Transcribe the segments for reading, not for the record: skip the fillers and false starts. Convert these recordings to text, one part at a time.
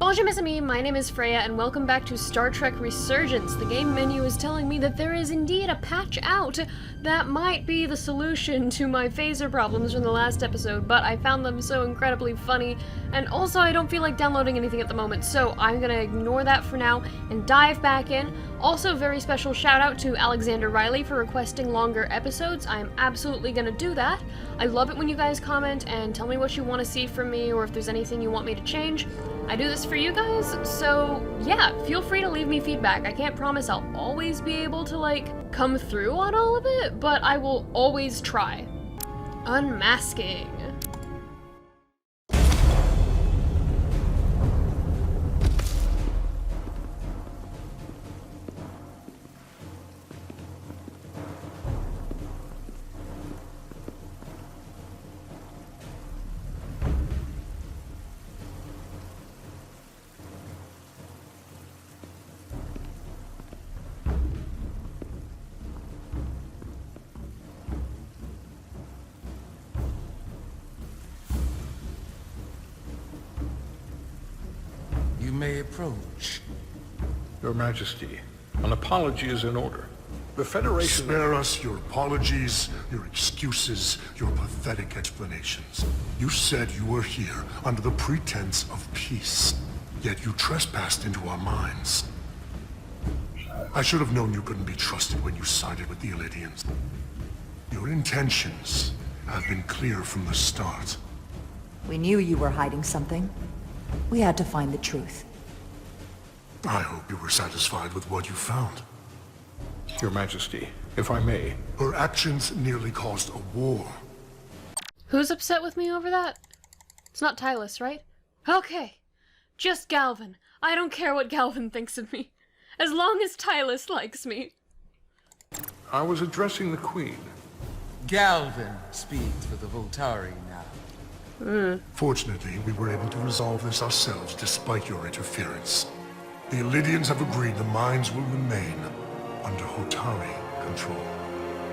Bonjour mes amis, my name is Freya and welcome back to Star Trek Resurgence. The game menu is telling me that there is indeed a patch out that might be the solution to my phaser problems from the last episode, but I found them so incredibly funny, and also I don't feel like downloading anything at the moment, so I'm gonna ignore that for now and dive back in. Also, very special shout out to Alexander Riley for requesting longer episodes. I am absolutely gonna do that. I love it when you guys comment and tell me what you want to see from me or if there's anything you want me to change. I do this for you guys, so yeah, feel free to leave me feedback. I can't promise I'll always be able to, like, come through on all of it, but I will always try. Unmasking. You may approach. Your Majesty, an apology is in order. The Federation... Spare us your apologies, your excuses, your pathetic explanations. You said you were here under the pretense of peace, yet you trespassed into our minds. I should have known you couldn't be trusted when you sided with the Elydians. Your intentions have been clear from the start. We knew you were hiding something. We had to find the truth. I hope you were satisfied with what you found. Your Majesty, if I may... Her actions nearly caused a war. Who's upset with me over that? It's not Tylus, right? Okay. Just Galvin. I don't care what Galvin thinks of me. As long as Tylus likes me. I was addressing the Queen. Galvin speaks for the Voltari now. Fortunately, we were able to resolve this ourselves despite your interference. The Elydians have agreed the mines will remain under Hotari control.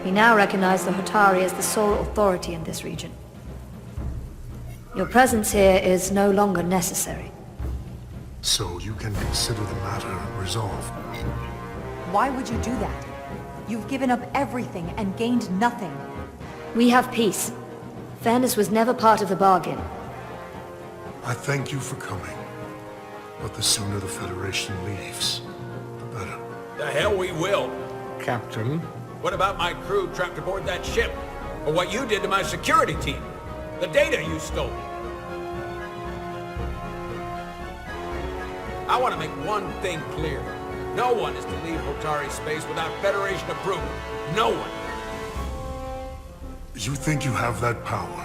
We now recognize the Hotari as the sole authority in this region. Your presence here is no longer necessary. So you can consider the matter resolved. Why would you do that? You've given up everything and gained nothing. We have peace. Fairness was never part of the bargain. I thank you for coming. But the sooner the Federation leaves, the better. The hell we will. Captain, What about my crew trapped aboard that ship? Or what you did to my security team? The data you stole? I want to make one thing clear. No one is to leave Hotari space without Federation approval. No one. You think you have that power,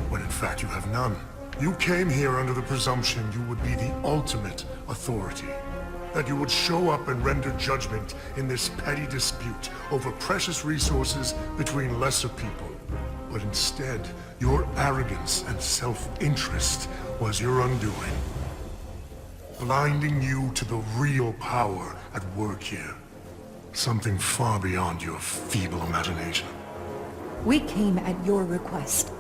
when in fact you have none. You came here under the presumption you would be the ultimate authority. That you would show up and render judgment in this petty dispute over precious resources between lesser people. But instead, your arrogance and self-interest was your undoing. Blinding you to the real power at work here. Something far beyond your feeble imagination. We came at your request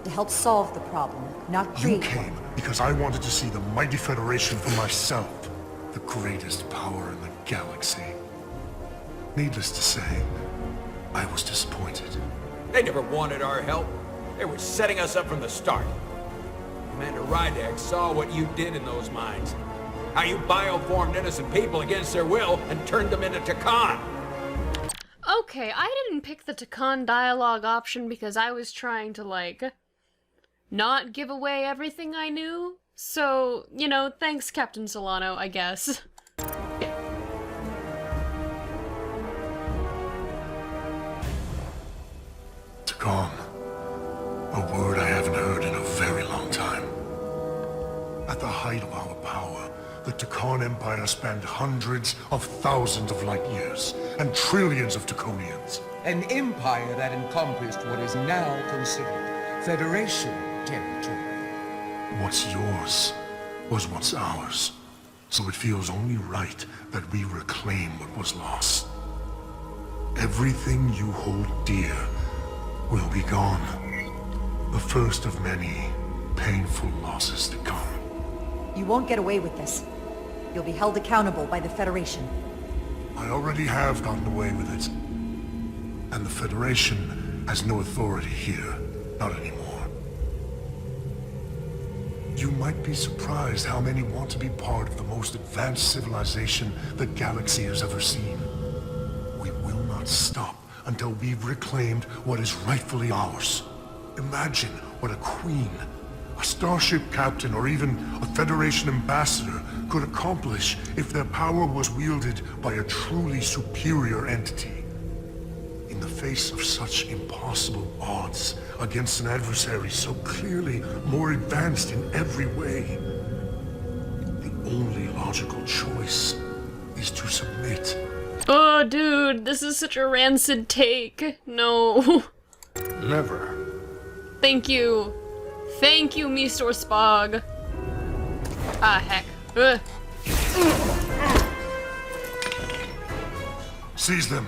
to help solve the problem, not You create came because I wanted to see the mighty Federation for myself. The greatest power in the galaxy. Needless to say, I was disappointed. They never wanted our help. They were setting us up from the start. Commander Rydak saw what you did in those mines. How you bioformed innocent people against their will and turned them into Takan. Okay, I didn't pick the Takan dialogue option because I was trying to, like, not give away everything I knew. So, you know, thanks, Captain Solano, I guess. Takan. A word I haven't heard in a very long time. At the height of our power, the Takan Empire spanned hundreds of thousands of light years and trillions of Taconians. An empire that encompassed what is now considered Federation territory. What's yours was what's ours. So it feels only right that we reclaim what was lost. Everything you hold dear will be gone. The first of many painful losses to come. You won't get away with this. You'll be held accountable by the Federation. I already have gotten away with it. And the Federation has no authority here. Not anymore. You might be surprised how many want to be part of the most advanced civilization the galaxy has ever seen. We will not stop until we've reclaimed what is rightfully ours. Imagine what a queen, a starship captain, or even a Federation ambassador could accomplish if their power was wielded by a truly superior entity. In the face of such impossible odds against an adversary so clearly more advanced in every way, the only logical choice is to submit. Oh, dude, this is such a rancid take. No. Never. Thank you. Thank you, Mr. Spog. Ah, heck. Ugh. Seize them.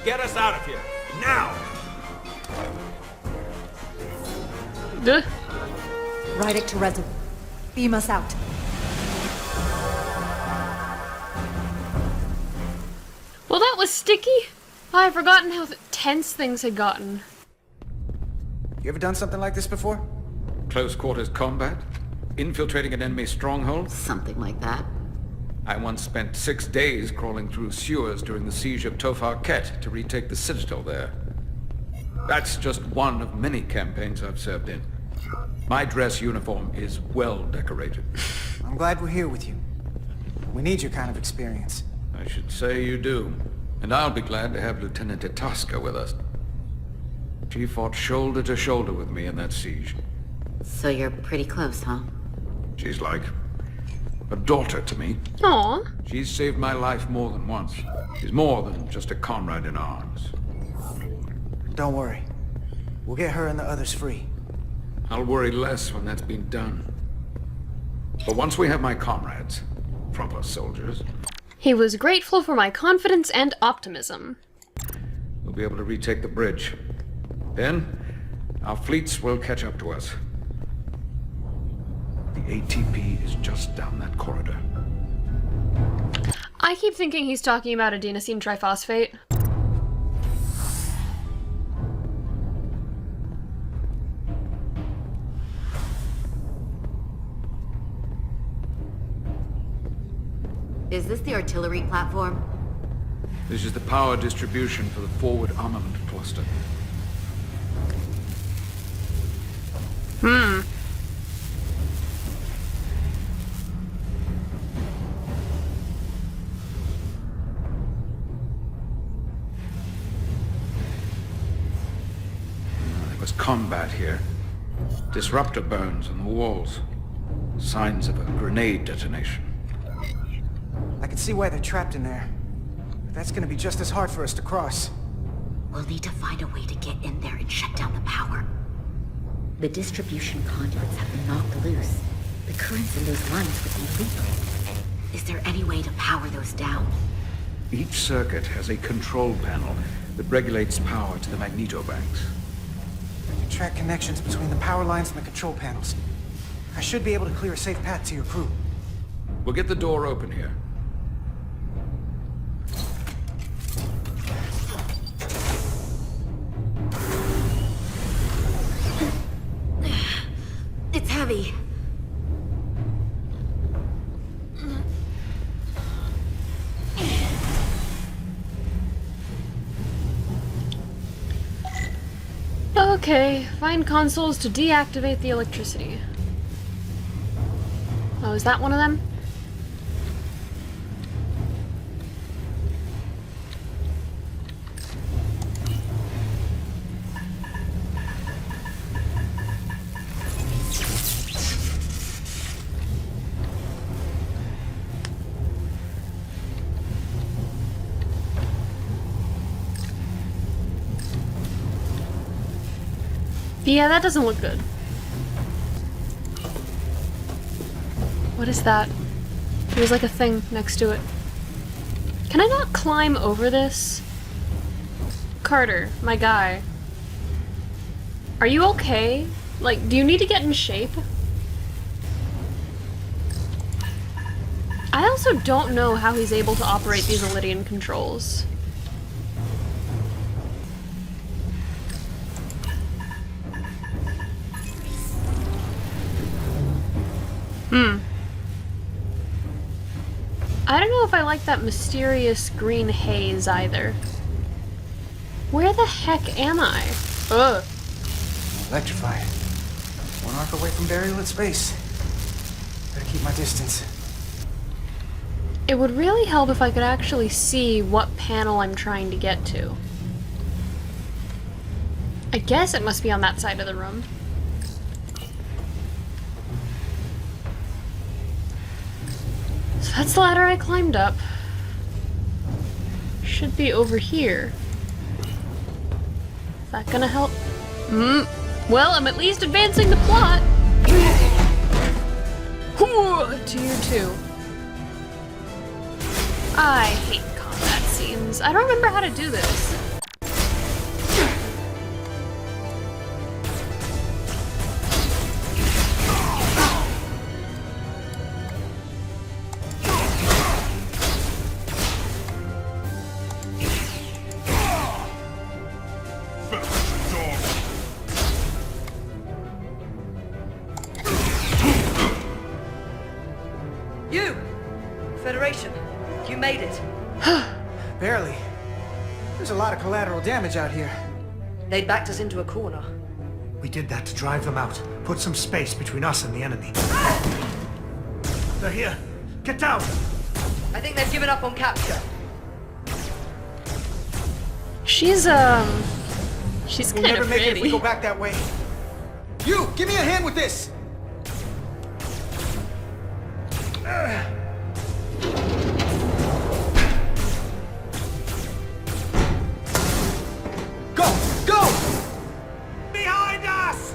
Get us out of here, now! Duh. Rydick to Resurgence. Beam us out. Well, that was sticky. I've forgotten how tense things had gotten. You ever done something like this before? Close quarters combat? Infiltrating an enemy stronghold? Something like that. I once spent 6 days crawling through sewers during the siege of Tofar Ket to retake the citadel there. That's just one of many campaigns I've served in. My dress uniform is well decorated. I'm glad we're here with you. We need your kind of experience. I should say you do. And I'll be glad to have Lieutenant Itasca with us. She fought shoulder to shoulder with me in that siege. So you're pretty close, huh? She's like a daughter to me. Aw. She's saved my life more than once. She's more than just a comrade in arms. Don't worry. We'll get her and the others free. I'll worry less when that's been done. But once we have my comrades, proper soldiers, He was grateful for my confidence and optimism. we'll be able to retake the bridge. Then, our fleets will catch up to us. The ATP is just down that corridor. I keep thinking he's talking about adenosine triphosphate. Is this the artillery platform? This is the power distribution for the forward armament cluster. There was combat here. Disruptor burns on the walls. Signs of a grenade detonation. I can see why they're trapped in there. But that's gonna be just as hard for us to cross. We'll need to find a way to get in there and shut down the power. The distribution conduits have been knocked loose. The currents in those lines would be lethal. Is there any way to power those down? Each circuit has a control panel that regulates power to the magnetobanks. I can track connections between the power lines and the control panels. I should be able to clear a safe path to your crew. We'll get the door open here. It's heavy. Okay, find consoles to deactivate the electricity. Oh, is that one of them? Yeah, that doesn't look good. What is that? There's like a thing next to it. Can I not climb over this? Carter, my guy. Are you okay? Like, do you need to get in shape? I also don't know how he's able to operate these Elydian controls. I don't know if I like that mysterious green haze either. Where the heck am I? Ugh. Electrified. One arc away from burial in space. Better keep my distance. It would really help if I could actually see what panel I'm trying to get to. I guess it must be on that side of the room. So that's the ladder I climbed up. Should be over here. Is that gonna help? Well, I'm at least advancing the plot! Tier 2. I hate combat scenes. I don't remember how to do this. You! Federation, you made it. Barely. There's a lot of collateral damage out here. They backed us into a corner. We did that to drive them out. Put some space between us and the enemy. They're here. Get down! I think they've given up on capture. She's We'll kind never of make it if we pretty. go back that way. You! Give me a hand with this! Go! Go! Behind us!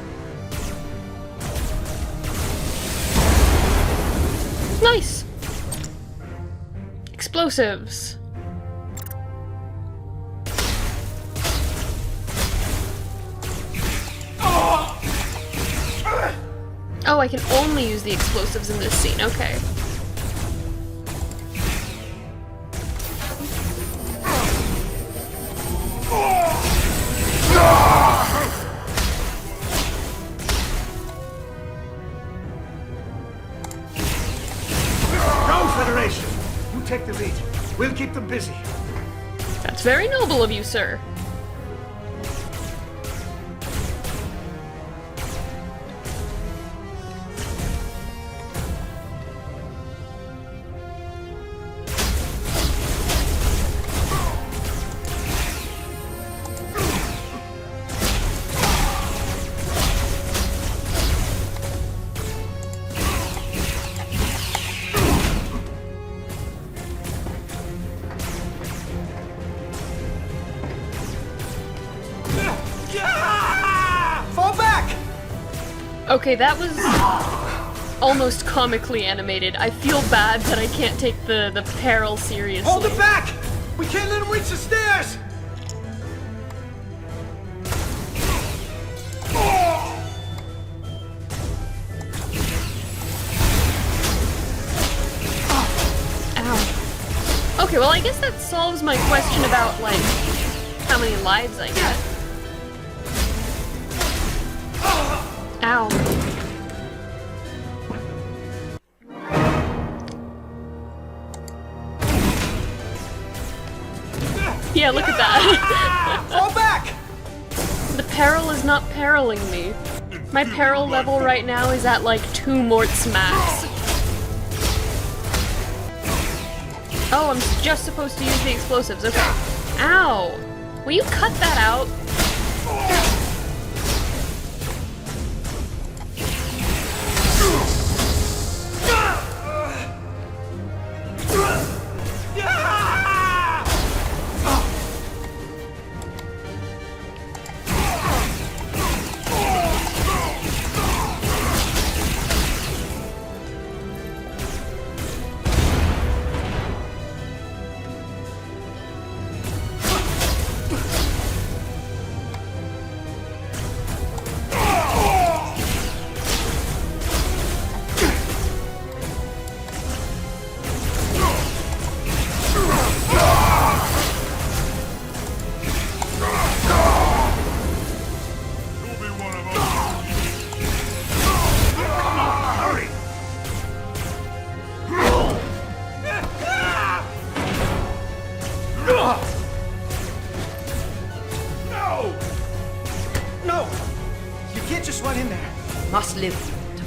Nice! Explosives. Oh, I can only use the explosives in this scene, okay. Go, Federation! You take the lead. We'll keep them busy. That's very noble of you, sir. Fall back! Okay, that was almost comically animated. I feel bad that I can't take the peril seriously. Hold it back! We can't let them reach the stairs! Ow. Okay, well I guess that solves my question about, like, how many lives I get. Ow. Yeah, look at that. Fall back! The peril is not periling me. My peril level right now is at like 2 morts max. Oh, I'm just supposed to use the explosives, okay. Ow! Will you cut that out?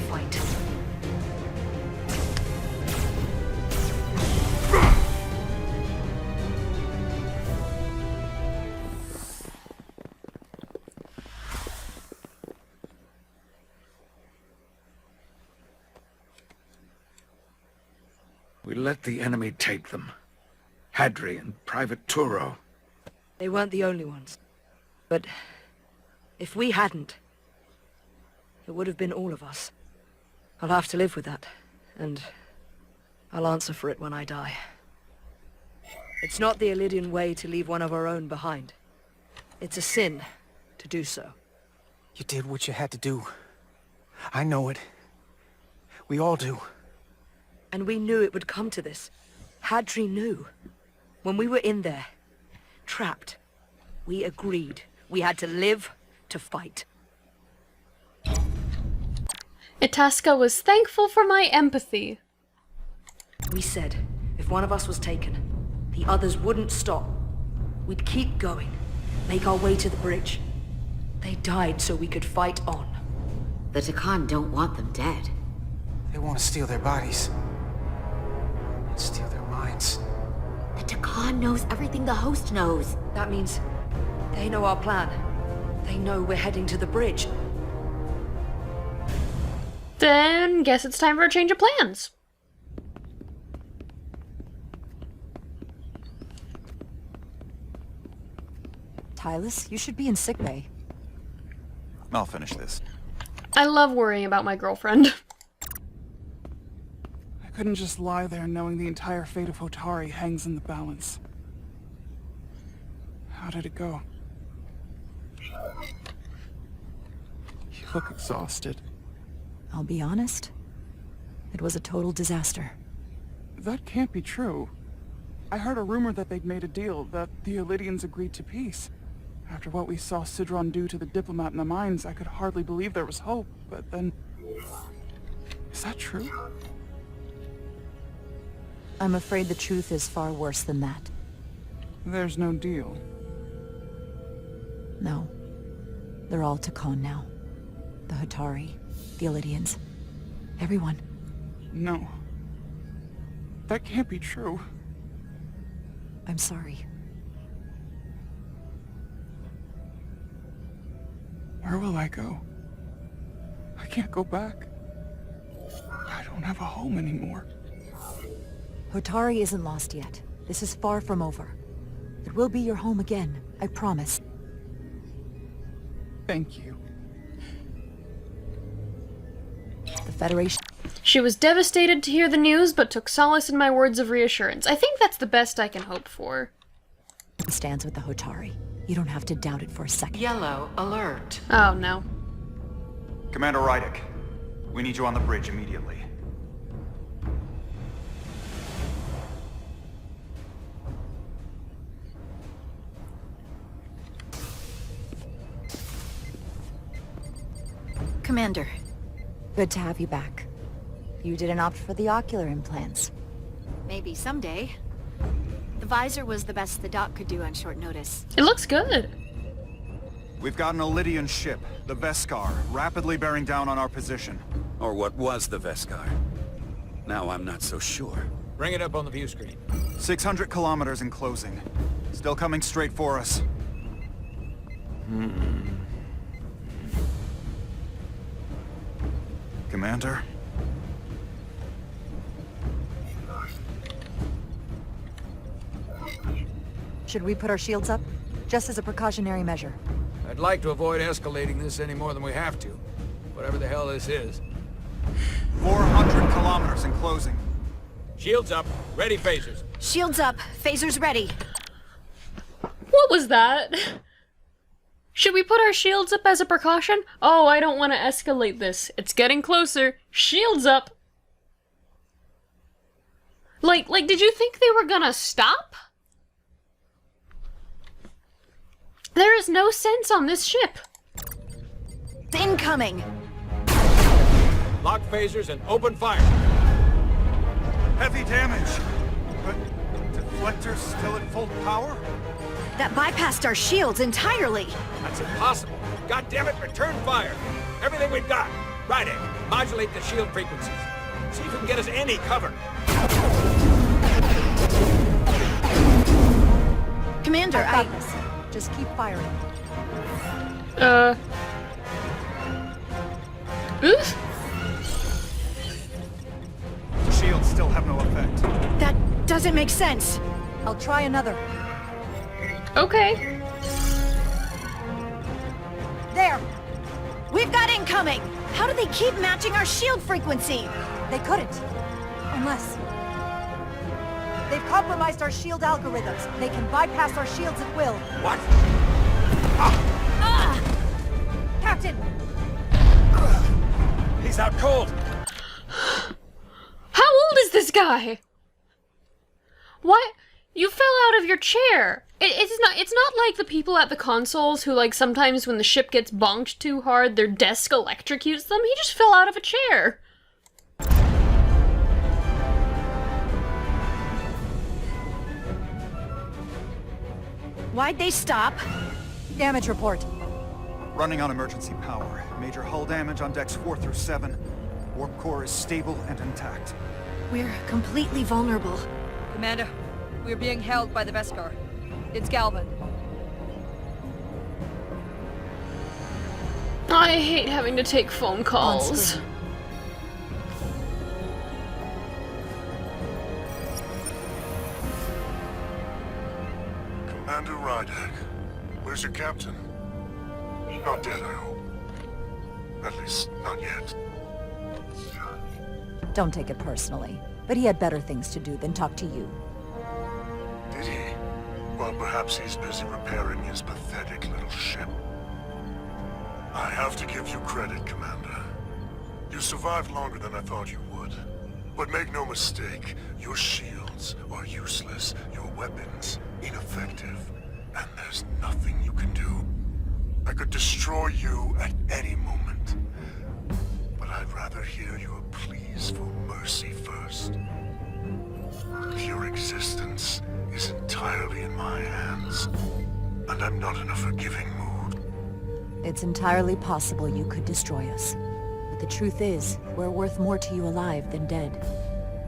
fight. We let the enemy take them. Hadri and Private Turo. They weren't the only ones. But if we hadn't, it would have been all of us. I'll have to live with that, and I'll answer for it when I die. It's not the Illydian way to leave one of our own behind. It's a sin to do so. You did what you had to do. I know it. We all do. And we knew it would come to this. Hadri knew. When we were in there, trapped, we agreed we had to live to fight. Itasca was thankful for my empathy. We said, if one of us was taken, the others wouldn't stop. We'd keep going, make our way to the bridge. They died so we could fight on. The Takan don't want them dead. They want to steal their bodies. Steal their minds. The Takan knows everything the host knows. That means they know our plan. They know we're heading to the bridge. Then guess it's time for a change of plans. Tylus, you should be in sickbay. I'll finish this. I love worrying about my girlfriend. I couldn't just lie there knowing the entire fate of Hotari hangs in the balance. How did it go? You look exhausted. I'll be honest. It was a total disaster. That can't be true. I heard a rumor that they'd made a deal, that the Illydians agreed to peace. After what we saw Sidron do to the diplomat in the mines, I could hardly believe there was hope, but then... Is that true? I'm afraid the truth is far worse than that. There's no deal. No. They're all Takan now. The Hotari, the Illydians, everyone. No. That can't be true. I'm sorry. Where will I go? I can't go back. I don't have a home anymore. Hotari isn't lost yet. This is far from over. It will be your home again, I promise. Thank you. The Federation... She was devastated to hear the news, but took solace in my words of reassurance. I think that's the best I can hope for. ...stands with the Hotari. You don't have to doubt it for a second. Yellow alert. Oh, no. Commander Rydick, we need you on the bridge immediately. Commander. Good to have you back. You didn't opt for the ocular implants. Maybe someday. The visor was the best the doc could do on short notice. It looks good. We've got an Illydian ship, the Veskar, rapidly bearing down on our position. Or what was the Veskar. Now I'm not so sure. Bring it up on the view screen. 600 kilometers in closing. Still coming straight for us. Commander? Should we put our shields up? Just as a precautionary measure. I'd like to avoid escalating this any more than we have to. Whatever the hell this is. 400 kilometers in closing. Shields up. Ready phasers. Shields up. Phasers ready. What was that? Should we put our shields up as a precaution? Oh, I don't want to escalate this. It's getting closer. Shields up. Like, did you think they were gonna stop? There is no sense on this ship. Incoming. Lock phasers and open fire. Heavy damage. But deflectors still at full power? That bypassed our shields entirely. That's impossible. God damn it, return fire. Everything we've got. Rydick, Modulate the shield frequencies. See if we can get us any cover. Commander, I got this. Just keep firing. Oof. Shields still have no effect. That doesn't make sense. I'll try another. Okay. There! We've got incoming! How do they keep matching our shield frequency? They couldn't. Unless... They've compromised our shield algorithms. They can bypass our shields at will. What? Captain! He's out cold. How old is this guy? What? You fell out of your chair. It's not like the people at the consoles who, like, sometimes when the ship gets bonked too hard, their desk electrocutes them. He just fell out of a chair. Why'd they stop? Damage report. Running on emergency power. Major hull damage on decks 4 through 7. Warp core is stable and intact. We're completely vulnerable. Commander, we're being held by the Beskar. It's Galvin. I hate having to take phone calls. Commander Ryder, where's your captain? Not dead, I hope. At least, not yet. Don't take it personally, but he had better things to do than talk to you. Did he? Well, perhaps he's busy repairing his pathetic little ship. I have to give you credit, Commander. You survived longer than I thought you would. But make no mistake, your shields are useless, your weapons ineffective, and there's nothing you can do. I could destroy you at any moment. But I'd rather hear your pleas for mercy first. Your existence is entirely in my hands, and I'm not in a forgiving mood. It's entirely possible you could destroy us. But the truth is, we're worth more to you alive than dead.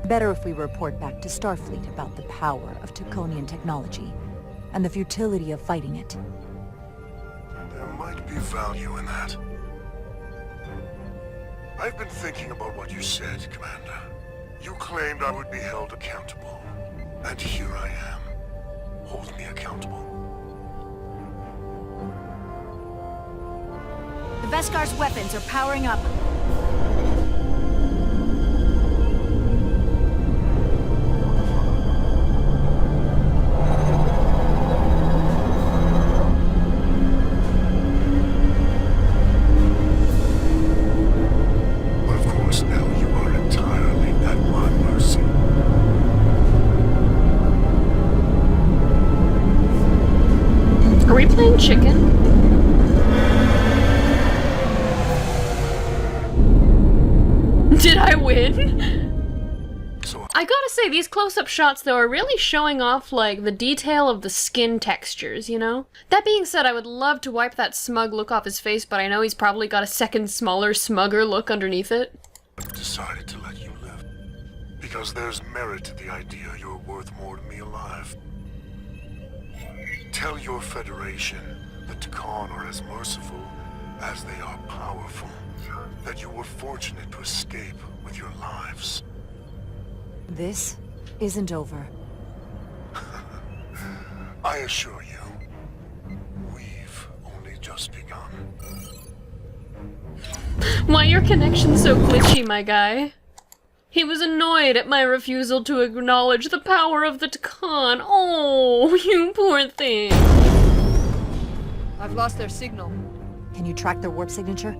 Better if we report back to Starfleet about the power of Taconian technology, and the futility of fighting it. There might be value in that. I've been thinking about what you said, Commander. You claimed I would be held accountable. And here I am. Hold me accountable. The Veskar's weapons are powering up. But of course, now you are entirely at my mercy. Are we playing chicken? Did I win? I gotta say, these close-up shots, though, are really showing off, like, the detail of the skin textures, you know? That being said, I would love to wipe that smug look off his face, but I know he's probably got a second smaller, smugger look underneath it. I've decided to let you live. Because there's merit to the idea you're worth more to me alive. Tell your Federation that Takan are as merciful as they are powerful. That you were fortunate to escape with your lives. This isn't over. I assure you, we've only just begun. Why your connection's so glitchy, my guy? He was annoyed at my refusal to acknowledge the power of the Takan. Oh, you poor thing. I've lost their signal. Can you track their warp signature?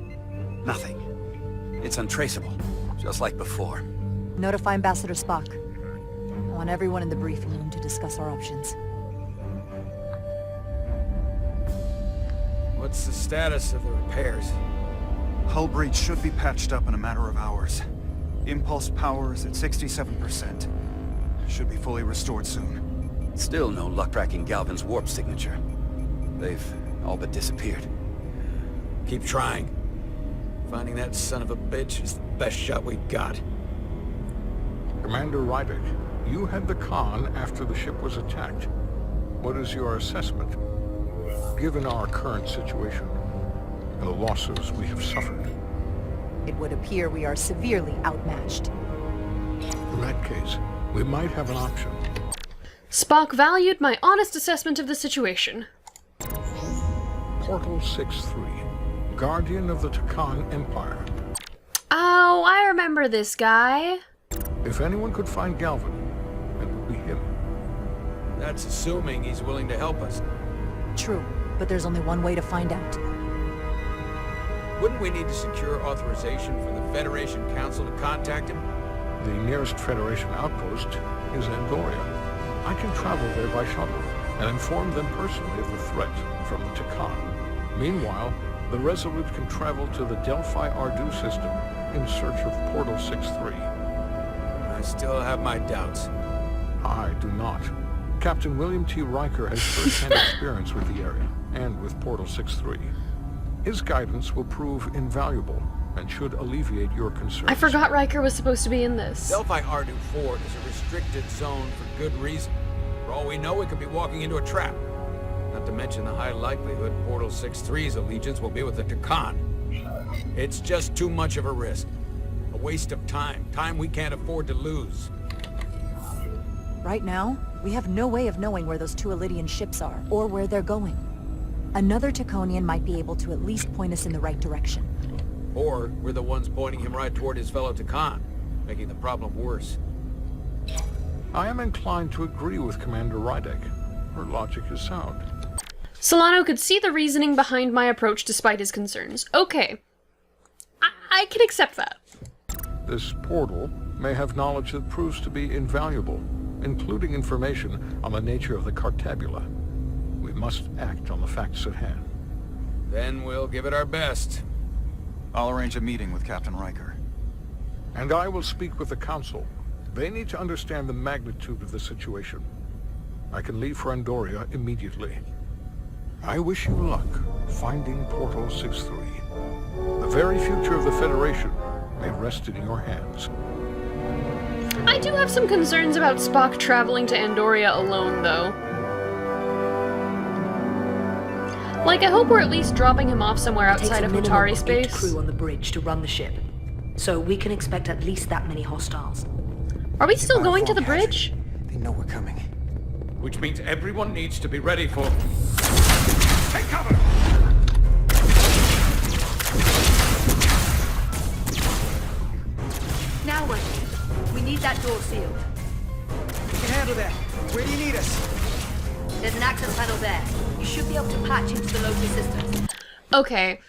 Nothing. It's untraceable, just like before. Notify Ambassador Spock. I want everyone in the briefing room to discuss our options. What's the status of the repairs? Hull breach should be patched up in a matter of hours. Impulse power is at 67%. Should be fully restored soon. Still no luck tracking Galvin's warp signature. They've all but disappeared. Keep trying. Finding that son of a bitch is the best shot we got. Commander Rydick, you had the Khan after the ship was attacked. What is your assessment, given our current situation and the losses we have suffered? It would appear we are severely outmatched. In that case, we might have an option. Spock valued my honest assessment of the situation. Portal 6-3, Guardian of the Takan Empire. Oh, I remember this guy. If anyone could find Galvin, it would be him. That's assuming he's willing to help us. True, but there's only one way to find out. Wouldn't we need to secure authorization from the Federation Council to contact him? The nearest Federation outpost is Andoria. I can travel there by shuttle and inform them personally of the threat from the Takan. Meanwhile, the Resolute can travel to the Delphi Ardu system in search of Portal 6-3. I still have my doubts. I do not. Captain William T. Riker has first-hand experience with the area and with Portal 6-3. His guidance will prove invaluable and should alleviate your concerns. I forgot Riker was supposed to be in this. Delphi Ardu 4 is a restricted zone for good reason. For all we know, we could be walking into a trap. Not to mention the high likelihood Portal 6-3's allegiance will be with the Takan. It's just too much of a risk. A waste of time. Time we can't afford to lose. Right now, we have no way of knowing where those two Elydian ships are, or where they're going. Another Taconian might be able to at least point us in the right direction. Or we're the ones pointing him right toward his fellow Takan, making the problem worse. I am inclined to agree with Commander Rydick. Her logic is sound. Solano could see the reasoning behind my approach despite his concerns. Okay. I can accept that. This portal may have knowledge that proves to be invaluable, including information on the nature of the Cartabula. We must act on the facts at hand. Then we'll give it our best. I'll arrange a meeting with Captain Riker. And I will speak with the Council. They need to understand the magnitude of the situation. I can leave for Andoria immediately. I wish you luck finding Portal 6-3. The very future of the Federation may rest in your hands. I do have some concerns about Spock traveling to Andoria alone, though. Like, I hope we're at least dropping him off somewhere outside of Hutari space. It takes a minimum of 8 crew on the bridge to run the ship, so we can expect at least that many hostiles. Are we still going to the bridge? They know we're coming. Which means everyone needs to be ready for... Take cover! Now what? We need that door sealed. We can handle that. Where do you need us? There's an access panel there. You should be able to patch into the local systems. Okay.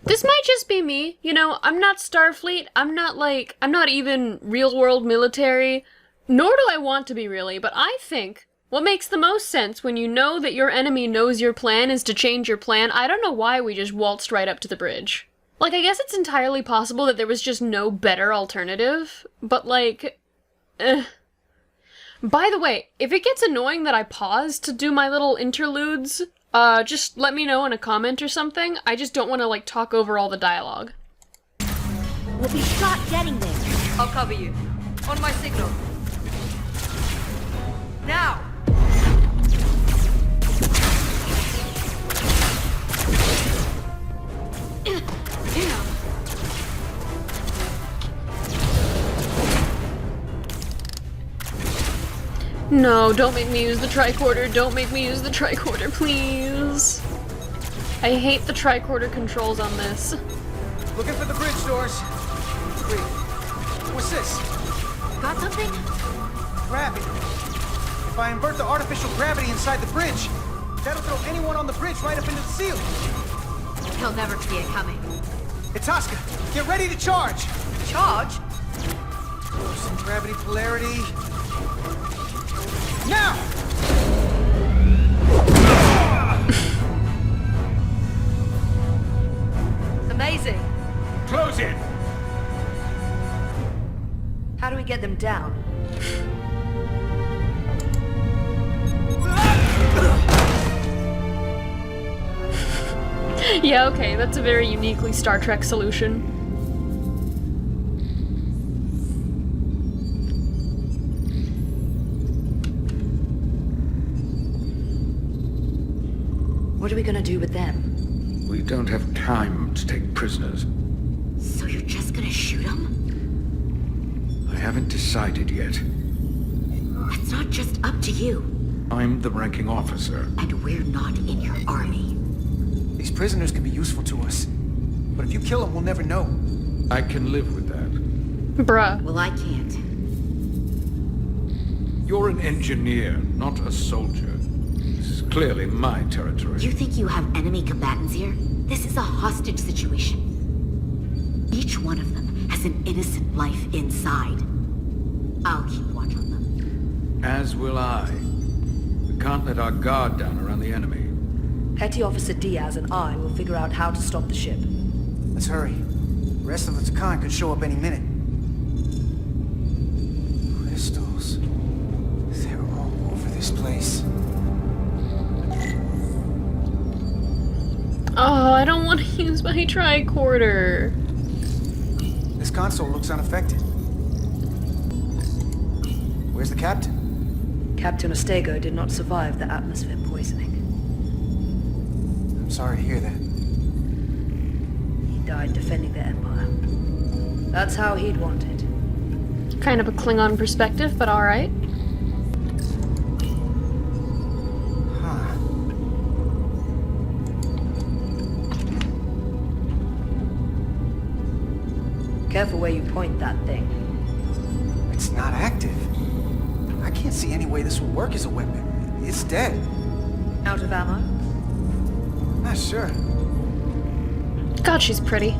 This might just be me. You know, I'm not Starfleet. I'm not even real-world military. Nor do I want to be, really. But I think what makes the most sense when you know that your enemy knows your plan is to change your plan. I don't know why we just waltzed right up to the bridge. Like, I guess it's entirely possible that there was just no better alternative. But, like... By the way, if it gets annoying that I pause to do my little interludes, just let me know in a comment or something. I just don't want to, like, talk over all the dialogue. We'll be shot getting there. I'll cover you. On my signal. Now! No, don't make me use the tricorder. Don't make me use the tricorder, please. I hate the tricorder controls on this. Looking for the bridge doors. Wait, what's this? Got something? Gravity. If I invert the artificial gravity inside the bridge, that'll throw anyone on the bridge right up into the ceiling. He'll never see it coming. Itaska, get ready to charge. Charge? Some gravity polarity. Now! Amazing. Close in! How do we get them down? Yeah, okay, that's a very uniquely Star Trek solution. What are we gonna do with them? We don't have time to take prisoners. So you're just gonna shoot them? I haven't decided yet. That's not just up to you. I'm the ranking officer. And we're not in your army. These prisoners can be useful to us. But if you kill them, we'll never know. I can live with that. Bruh. Well, I can't. You're an engineer, not a soldier. This is clearly my territory. You think you have enemy combatants here? This is a hostage situation. Each one of them has an innocent life inside. I'll keep watch on them. As will I. We can't let our guard down around the enemy. Petty Officer Diaz and I will figure out how to stop the ship. Let's hurry. The rest of the Takan could show up any minute. Crystals. They're all over this place. Oh, I don't want to use my tricorder. This console looks unaffected. Where's the captain? Captain Ostego did not survive the atmosphere poisoning. I'm sorry to hear that. He died defending the Empire. That's how he'd want it. Kind of a Klingon perspective, but alright. Careful where you point that thing. It's not active. I can't see any way this will work as a weapon. It's dead. Out of ammo? Not sure. God, she's pretty.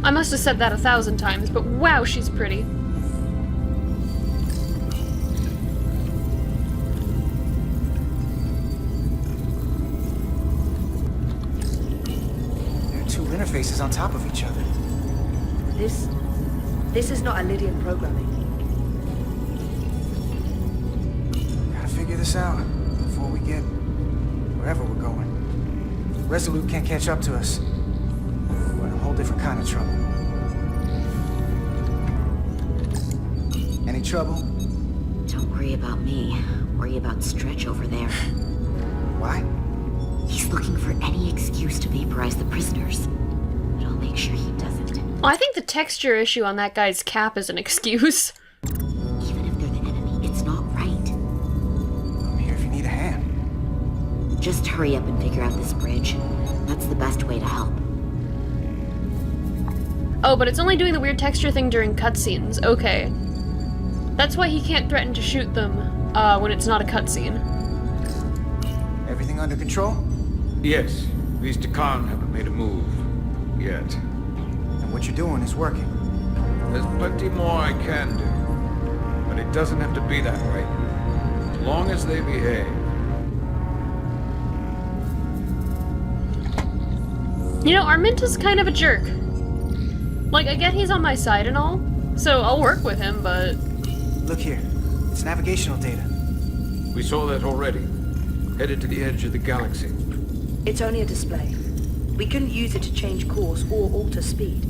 I must have said that 1,000 times, but wow, she's pretty. There are two interfaces on top of each other. This is not Lydian programming. Gotta figure this out before we get wherever we're going. Resolute can't catch up to us. We're in a whole different kind of trouble. Any trouble? Don't worry about me. Worry about Stretch over there. Why? He's looking for any excuse to vaporize the prisoners. But I'll make sure he doesn't. I think the texture issue on that guy's cap is an excuse. Even if they're the enemy, it's not right. I'm here if you need a hand. Just hurry up and figure out this bridge. That's the best way to help. Oh, but it's only doing the weird texture thing during cutscenes. Okay. That's why he can't threaten to shoot them when it's not a cutscene. Everything under control? Yes. These Takan haven't made a move. Yet. What you're doing is working. There's plenty more I can do. But it doesn't have to be that way. As long as they behave. You know, Arminta's kind of a jerk. Like, I get he's on my side and all, so I'll work with him, but... Look here. It's navigational data. We saw that already. Headed to the edge of the galaxy. It's only a display. We couldn't use it to change course or alter speed.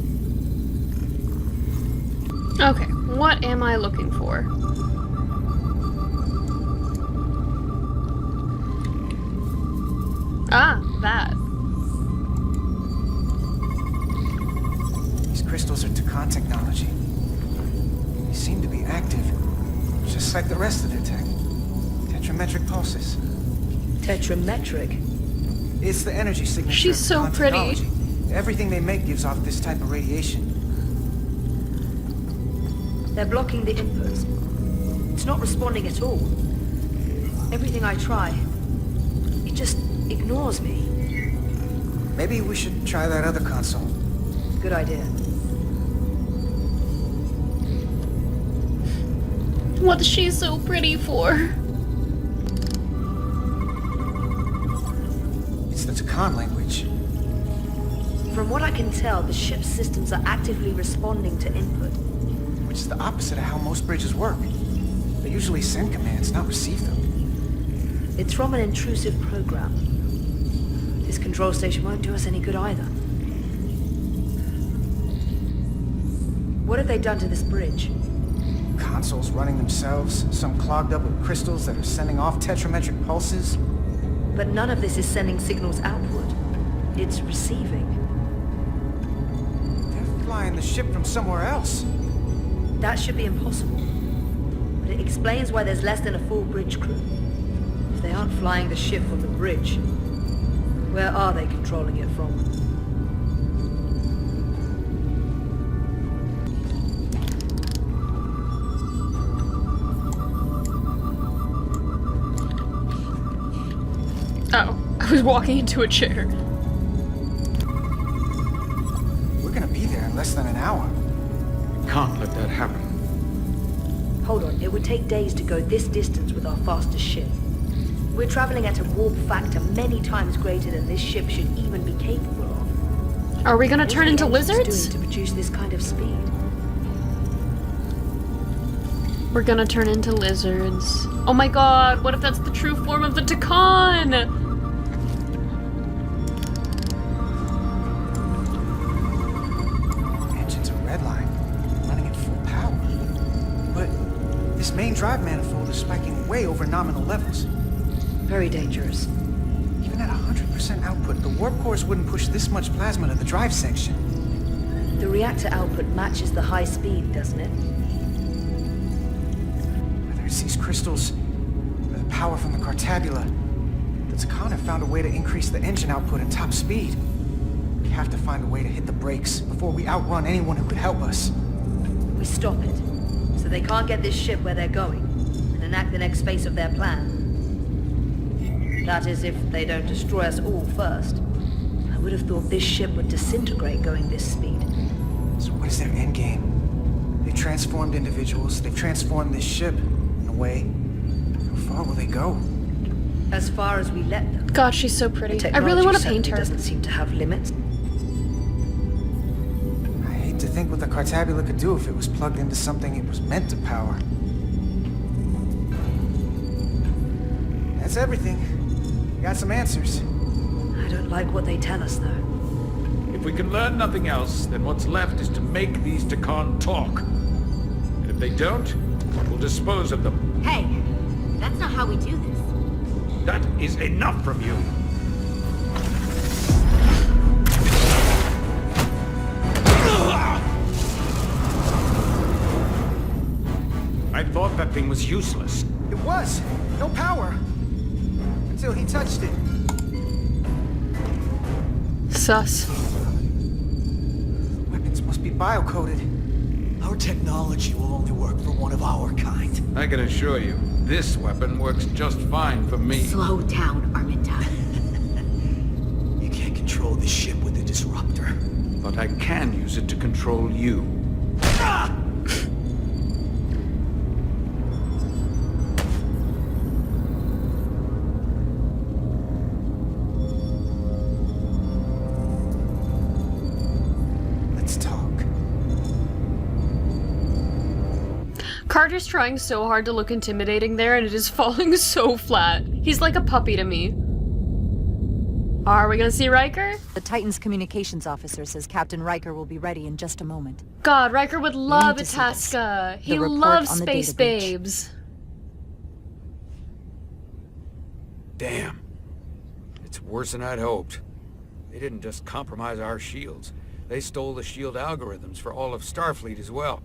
Okay, what am I looking for? Ah, that. These crystals are Takan technology. They seem to be active, just like the rest of their tech. Tetrametric pulses. Tetrametric? It's the energy signature. She's so pretty. Technology. Everything they make gives off this type of radiation. They're blocking the inputs. It's not responding at all. Everything I try, it just ignores me. Maybe we should try that other console. Good idea. What's she so pretty for? It's the Takan language. From what I can tell, the ship's systems are actively responding to input. Which is the opposite of how most bridges work. They usually send commands, not receive them. It's from an intrusive program. This control station won't do us any good either. What have they done to this bridge? Consoles running themselves, some clogged up with crystals that are sending off tetrametric pulses. But none of this is sending signals outward. It's receiving. They're flying the ship from somewhere else. That should be impossible. But it explains why there's less than a full bridge crew. If they aren't flying the ship from the bridge, where are they controlling it from? Oh, I was walking into a chair. We're gonna be there in less than an hour. Can't let that happen. Hold on, it would take days to go this distance with our fastest ship. We're traveling at a warp factor many times greater than this ship should even be capable of. Are we gonna turn into What are the engines lizards? doing to produce this kind of speed? We're gonna turn into lizards. Oh my god, what if that's the true form of the Takan? Engines are redline, running at full power. But this main drive manifold is spiking way over nominal levels. Very dangerous. Even at 100% output, the warp cores wouldn't push this much plasma to the drive section. The reactor output matches the high speed, doesn't it? Whether it's these crystals, or the power from the Cartabula, the Takan have found a way to increase the engine output and top speed. We have to find a way to hit the brakes before we outrun anyone who could help us. We stop it, so they can't get this ship where they're going, and enact the next phase of their plan. That is, if they don't destroy us all first. I would have thought this ship would disintegrate going this speed. So what is their endgame? They've transformed individuals, they've transformed this ship, in a way. How far will they go? As far as we let them. God, she's so pretty. The I really want to technology paint her. doesn't seem to have limits. I hate to think what the Cartabula could do if it was plugged into something it was meant to power. That's everything. Got some answers. I don't like what they tell us, though. If we can learn nothing else, then what's left is to make these Takan talk. And if they don't, we'll dispose of them. Hey, that's not how we do this. That is enough from you. I thought that thing was useless. It was. No power. Until he touched it. Sus. Weapons must be bio-coded. Our technology will only work for one of our kind. I can assure you, this weapon works just fine for me. Slow down, Arminta. You can't control the ship with the disruptor. But I can use it to control you. Let's talk. Carter's trying so hard to look intimidating there, and it is falling so flat. He's like a puppy to me. Are we gonna see Riker? The Titan's communications officer says Captain Riker will be ready in just a moment. God, Riker would love to see Itasca. this. He The report loves on the space data breach. babes. Damn. It's worse than I'd hoped. They didn't just compromise our shields. They stole the shield algorithms for all of Starfleet as well.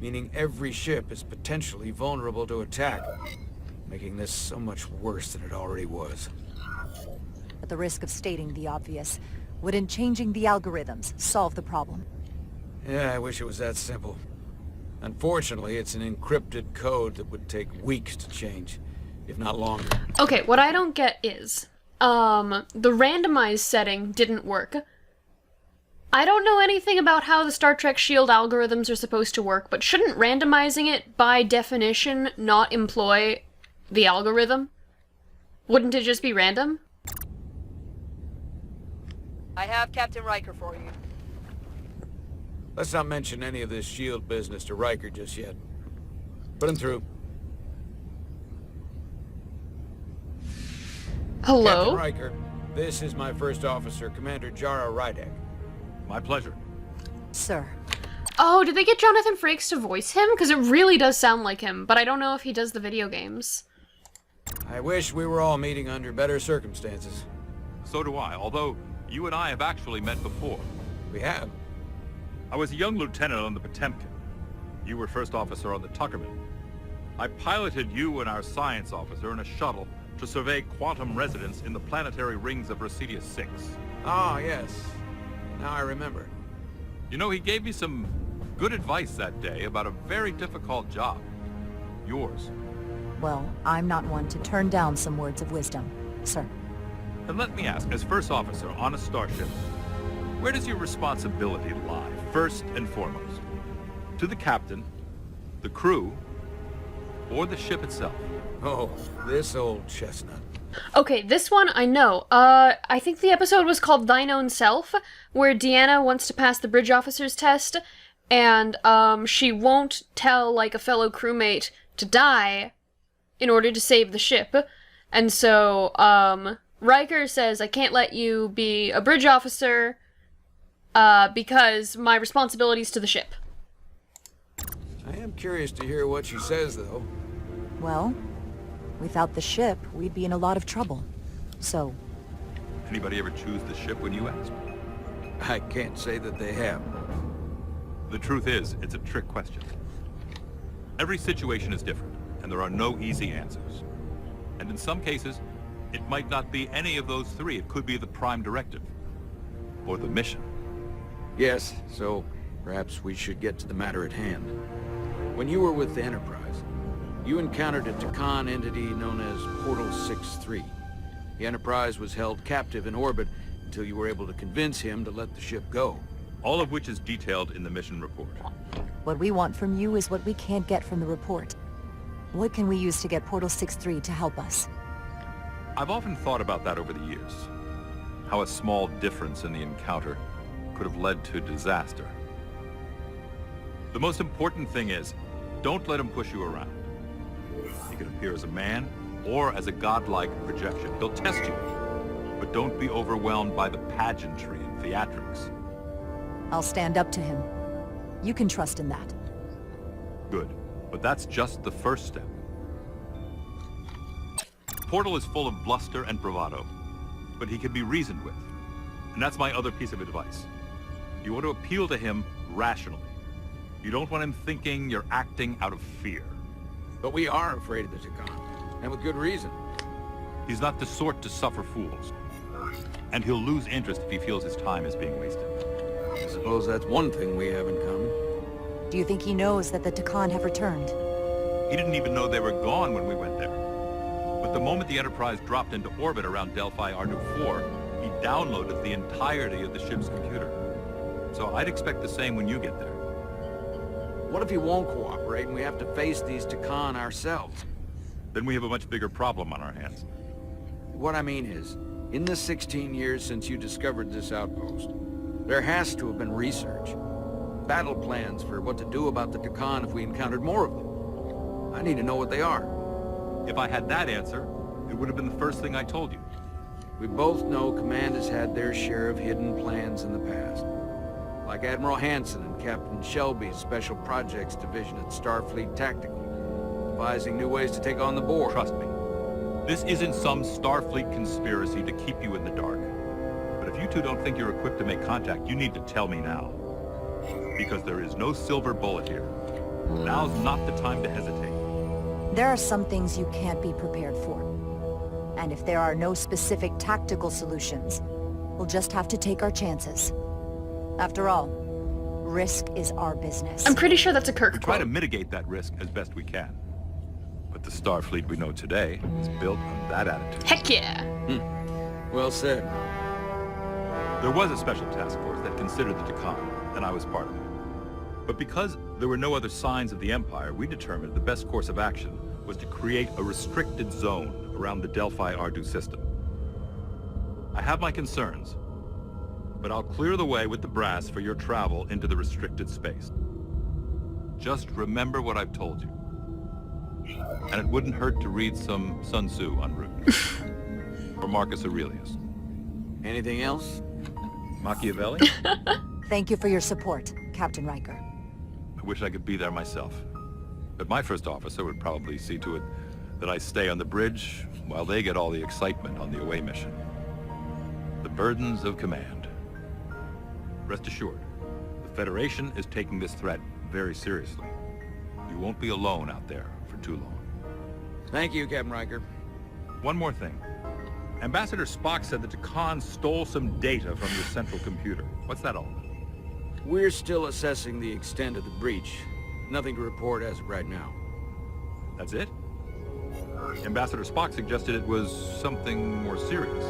Meaning every ship is potentially vulnerable to attack, making this so much worse than it already was. At the risk of stating the obvious, wouldn't changing the algorithms solve the problem? Yeah, I wish it was that simple. Unfortunately, it's an encrypted code that would take weeks to change, if not longer. Okay, what I don't get is, the randomized setting didn't work. I don't know anything about how the Star Trek shield algorithms are supposed to work, but shouldn't randomizing it, by definition, not employ the algorithm? Wouldn't it just be random? I have Captain Riker for you. Let's not mention any of this shield business to Riker just yet. Put him through. Hello? Captain Riker, This is my first officer, Commander Jara Rydek. My pleasure. Sir. Oh, did they get Jonathan Frakes to voice him? Because it really does sound like him, but I don't know if he does the video games. I wish we were all meeting under better circumstances. So do I, although you and I have actually met before. We have. I was a young lieutenant on the Potemkin. You were first officer on the Tuckerman. I piloted you and our science officer in a shuttle to survey quantum resonance in the planetary rings of Residius 6. Ah, yes. Now I remember. You know, he gave me some good advice that day about a very difficult job. Yours. Well, I'm not one to turn down some words of wisdom, sir. And let me ask, as first officer on a starship, where does your responsibility lie, first and foremost? To the captain, the crew, or the ship itself? Oh, this old chestnut. Okay, this one I know. I think the episode was called Thine Own Self, where Deanna wants to pass the bridge officer's test, and she won't tell, like, a fellow crewmate to die in order to save the ship. And so, Riker says, I can't let you be a bridge officer, because my responsibility's to the ship. I am curious to hear what she says, though. Well, without the ship, we'd be in a lot of trouble. So... Anybody ever choose the ship when you ask? I can't say that they have. The truth is, it's a trick question. Every situation is different, and there are no easy answers. And in some cases, it might not be any of those three. It could be the prime directive. Or the mission. Yes, so perhaps we should get to the matter at hand. When you were with the Enterprise, you encountered a Takan entity known as Portal 6-3. The Enterprise was held captive in orbit until you were able to convince him to let the ship go. All of which is detailed in the mission report. what we want from you is what we can't get from the report. What can we use to get Portal 6-3 to help us? I've often thought about that over the years. How a small difference in the encounter could have led to disaster. The most important thing is, don't let him push you around. He can appear as a man or as a godlike projection. He'll test you, but don't be overwhelmed by the pageantry and theatrics. I'll stand up to him. You can trust in that. Good, but that's just the first step. Portal is full of bluster and bravado, but he can be reasoned with. And that's my other piece of advice. You want to appeal to him rationally. You don't want him thinking you're acting out of fear. But we are afraid of the Takan, and with good reason. He's not the sort to suffer fools. And he'll lose interest if he feels his time is being wasted. I suppose that's one thing we have in common. Do you think he knows that the Takan have returned? He didn't even know they were gone when we went there. But the moment the Enterprise dropped into orbit around Delphi Ardu 4, he downloaded the entirety of the ship's computer. So I'd expect the same when you get there. What if he won't cooperate and we have to face these Takan ourselves? Then we have a much bigger problem on our hands. What I mean is, in the 16 years since you discovered this outpost, there has to have been research. Battle plans for what to do about the Takan if we encountered more of them. I need to know what they are. If I had that answer, it would have been the first thing I told you. We both know Command has had their share of hidden plans in the past. Like Admiral Hansen and Captain Shelby's Special Projects Division at Starfleet Tactical, devising new ways to take on the Borg. Trust me, this isn't some Starfleet conspiracy to keep you in the dark. But if you two don't think you're equipped to make contact, you need to tell me now. Because there is no silver bullet here. Now's not the time to hesitate. There are some things you can't be prepared for. And if there are no specific tactical solutions, we'll just have to take our chances. After all, risk is our business. I'm pretty sure that's a Kirk We try to mitigate that risk as best we can. But the Starfleet we know today is built on that attitude. Heck yeah! Well said. There was a special task force that considered the Takan, and I was part of it. But because there were no other signs of the Empire, we determined the best course of action was to create a restricted zone around the Delphi Ardu system. I have my concerns, but I'll clear the way with the brass for your travel into the restricted space. Just remember what I've told you. And it wouldn't hurt to read some Sun Tzu en route. Or Marcus Aurelius. Anything else? Machiavelli? Thank you for your support, Captain Riker. I wish I could be there myself. But my first officer would probably see to it that I stay on the bridge while they get all the excitement on the away mission. The burdens of command. Rest assured, the Federation is taking this threat very seriously. You won't be alone out there for too long. Thank you, Captain Riker. One more thing. Ambassador Spock said that Takan stole some data from your central computer. What's that all about? We're still assessing the extent of the breach. Nothing to report as of right now. That's it? Ambassador Spock suggested it was something more serious,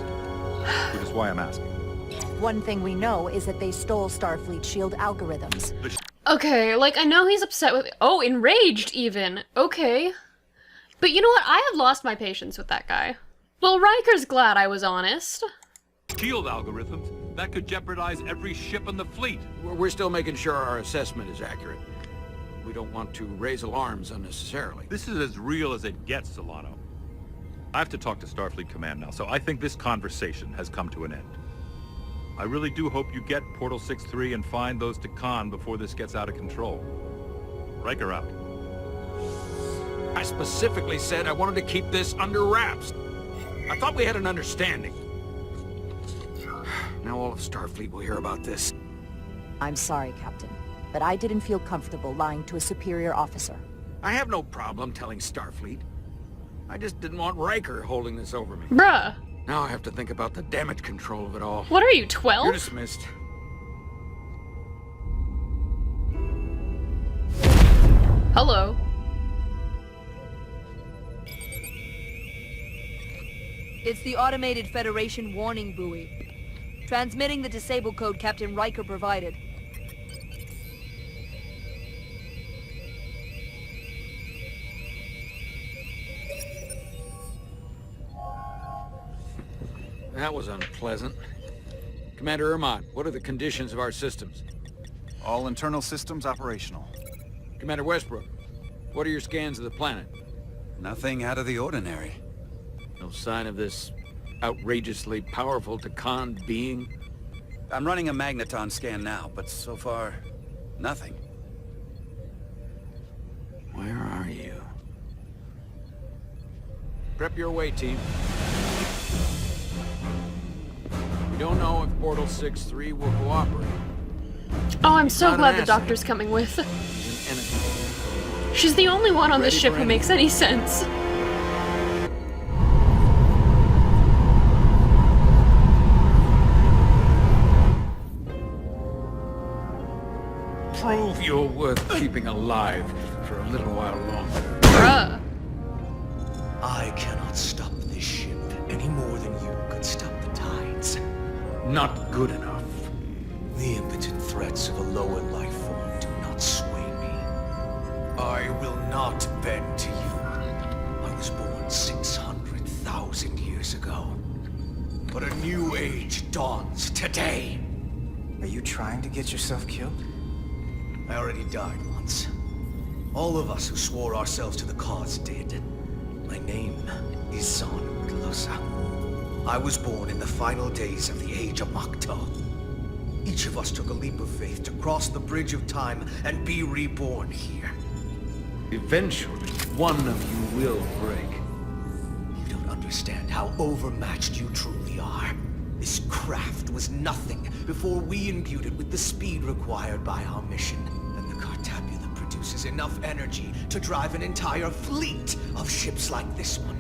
which is why I'm asking. One thing we know is that they stole Starfleet shield algorithms. Okay, like, I know he's upset with... Oh, enraged, even. Okay. But you know what? I have lost my patience with that guy. Well, Riker's glad I was honest. Shield algorithms? That could jeopardize every ship in the fleet. We're still making sure our assessment is accurate. We don't want to raise alarms unnecessarily. This is as real as it gets, Solano. I have to talk to Starfleet Command now, so I think this conversation has come to an end. I really do hope you get Portal 6-3 and find those Takan before this gets out of control. Riker out. I specifically said I wanted to keep this under wraps. I thought we had an understanding. Now all of Starfleet will hear about this. I'm sorry, Captain, but I didn't feel comfortable lying to a superior officer. I have no problem telling Starfleet. I just didn't want Riker holding this over me. Bruh. Now I have to think about the damage control of it all. What are you, 12? You're dismissed. Hello. It's the automated Federation warning buoy. Transmitting the disable code Captain Riker provided. That was unpleasant. Commander Irmont, what are the conditions of our systems? All internal systems operational. Commander Westbrook, what are your scans of the planet? Nothing out of the ordinary. No sign of this outrageously powerful Takan being? I'm running a magneton scan now, but so far, nothing. Where are you? Prep your way, team. We don't know if Portal 6-3 will cooperate. Oh, I'm so Not glad an the asset. doctor's coming with. He's an enemy. She's the only one on this Ready ship for who makes any sense. Prove you're worth keeping alive for a little while longer. Bruh. I cannot stop this ship any more than you could stop the tides. Not good enough. The impotent threats of a lower life form do not sway me. I will not bend to you. I was born 600,000 years ago. But a new age dawns today. Are you trying to get yourself killed? I already died once. All of us who swore ourselves to the cause did. My name is Zon Utlosa. I was born in the final days of the Age of Makto. Each of us took a leap of faith to cross the bridge of time and be reborn here. Eventually, one of you will break. You don't understand how overmatched you truly are. This craft was nothing before we imbued it with the speed required by our mission. And the Cartabula produces enough energy to drive an entire fleet of ships like this one.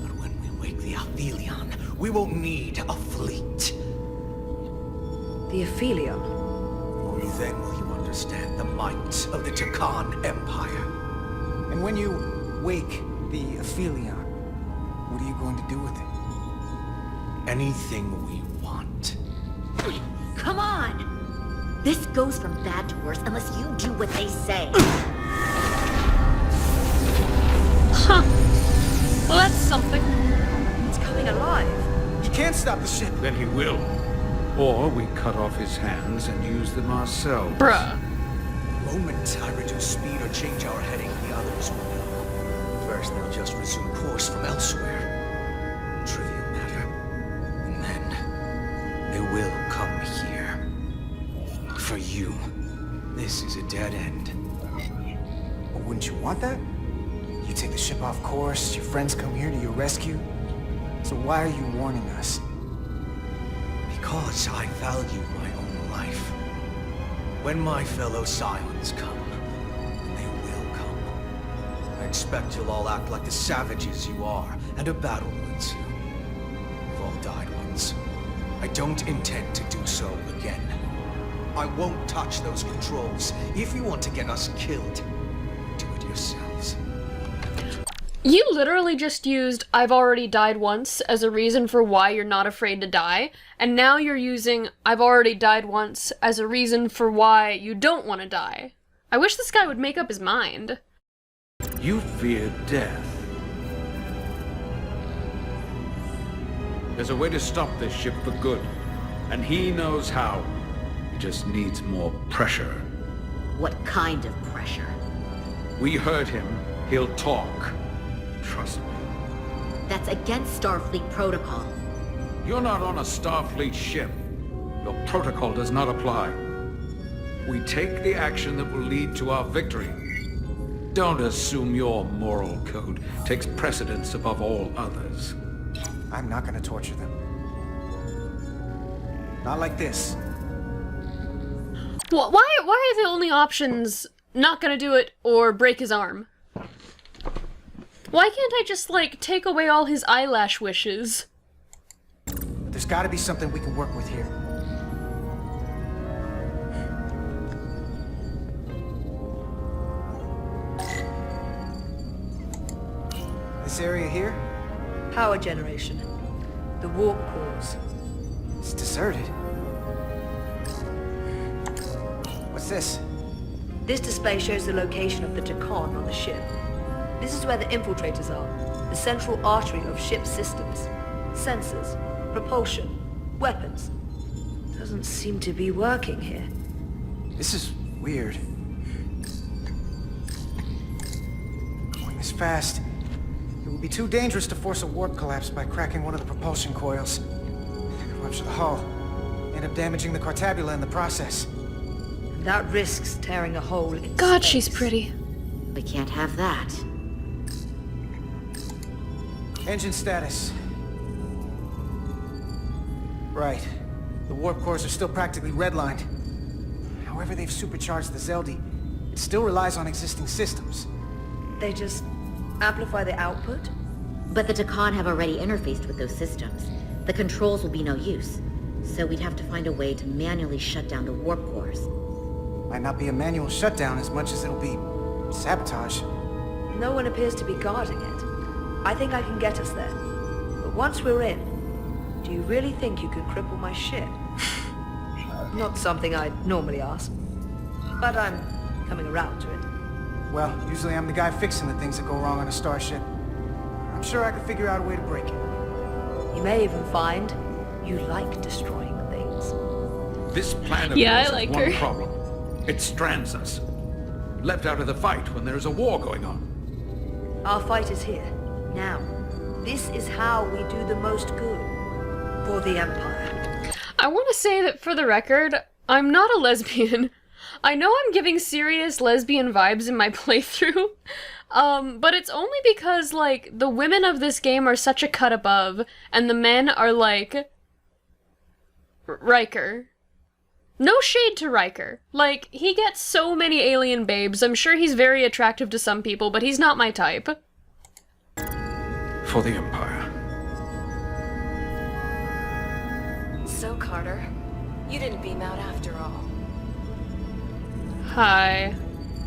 But when we wake the Aphelion, we won't need a fleet. The Aphelion? Only then will you understand the might of the Takan Empire. And when you wake the Aphelion, what are you going to do with it? Anything we want. Come on! This goes from bad to worse unless you do what they say. Huh. Well, that's something. It's coming alive. You can't stop the ship. Then he will. Or we cut off his hands and use them ourselves. Bruh. The moment I reduce speed or change our heading, the others will know. First, they'll just resume course from elsewhere. Trivial matter. And then, This is a dead end. Well, wouldn't you want that? You take the ship off course, your friends come here to your rescue. So why are you warning us? Because I value my own life. When my fellow Scions come, and they will come, I expect you'll all act like the savages you are, and a battle wounds you. You've all died once. I don't intend to do so again. I won't touch those controls. If you want to get us killed, do it yourselves. You literally just used "I've already died once" as a reason for why you're not afraid to die, and now you're using "I've already died once" as a reason for why you don't want to die. I wish this guy would make up his mind. You fear death. There's a way to stop this ship for good, and he knows how. He just needs more pressure. What kind of pressure? We heard him. He'll talk. Trust me. That's against Starfleet protocol. You're not on a Starfleet ship. Your protocol does not apply. We take the action that will lead to our victory. Don't assume your moral code takes precedence above all others. I'm not gonna torture them. Not like this. Well, why are the only options not gonna do it or break his arm? Why can't I just, like, take away all his eyelash wishes? But there's gotta be something we can work with here. This area here? Power generation. The warp cores. It's deserted. What's this? This display shows the location of the Takon on the ship. This is where the infiltrators are, the central artery of ship systems. Sensors, propulsion, weapons. Doesn't seem to be working here. This is weird. Going this fast, it would be too dangerous to force a warp collapse by cracking one of the propulsion coils. It could rupture the hull, end up damaging the Cartabula in the process. And that risks tearing a hole in God, space. she's pretty. We can't have that. Engine status. Right. The warp cores are still practically redlined. However they've supercharged the Zeldi, it still relies on existing systems. They just amplify the output? But the Takon have already interfaced with those systems. The controls will be no use. So we'd have to find a way to manually shut down the warp cores. Might not be a manual shutdown as much as it'll be sabotage. No one appears to be guarding it. I think I can get us there. But once we're in, do you really think you could cripple my ship? Not something I'd normally ask. But I'm coming around to it. Well, usually I'm the guy fixing the things that go wrong on a starship. I'm sure I could figure out a way to break it. You may even find you like destroying things. This plan of Yeah, yours I like has one her. problem. It strands us. Left out of the fight when there's a war going on. Our fight is here, now. This is how we do the most good. For the Empire. I want to say that, for the record, I'm not a lesbian. I know I'm giving serious lesbian vibes in my playthrough, but it's only because, like, the women of this game are such a cut above, and the men are, like, Riker. No shade to Riker. Like, he gets so many alien babes. I'm sure he's very attractive to some people, but he's not my type. For the Empire. So, Carter, you didn't beam out after all. Hi.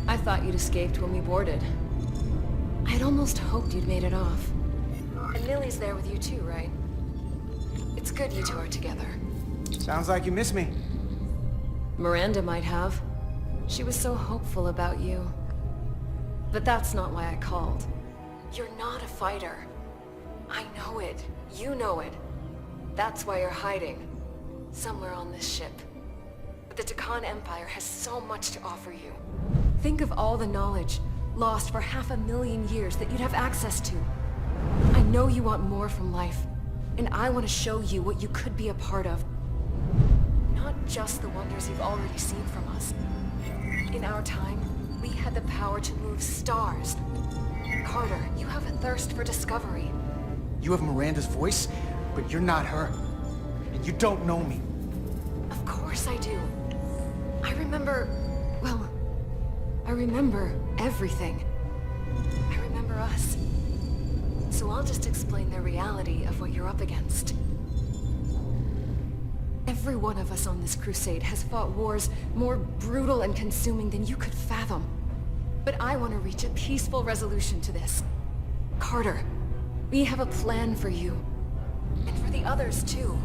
I thought you'd escaped when we boarded. I had almost hoped you'd made it off. And Millie's there with you too, right? It's good you two are together. Sounds like you miss me. Miranda might have. She was so hopeful about you. But that's not why I called. You're not a fighter. I know it. You know it. That's why you're hiding. Somewhere on this ship. But the Takon Empire has so much to offer you. Think of all the knowledge lost for 500,000 years that you'd have access to. I know you want more from life, and I want to show you what you could be a part of. Not just the wonders you've already seen from us. In our time, we had the power to move stars. Carter, you have a thirst for discovery. You have Miranda's voice, but you're not her. And you don't know me. Of course I do. I remember... well, I remember everything. I remember us. So I'll just explain the reality of what you're up against. Every one of us on this crusade has fought wars more brutal and consuming than you could fathom. But I want to reach a peaceful resolution to this. Carter, we have a plan for you. And for the others, too.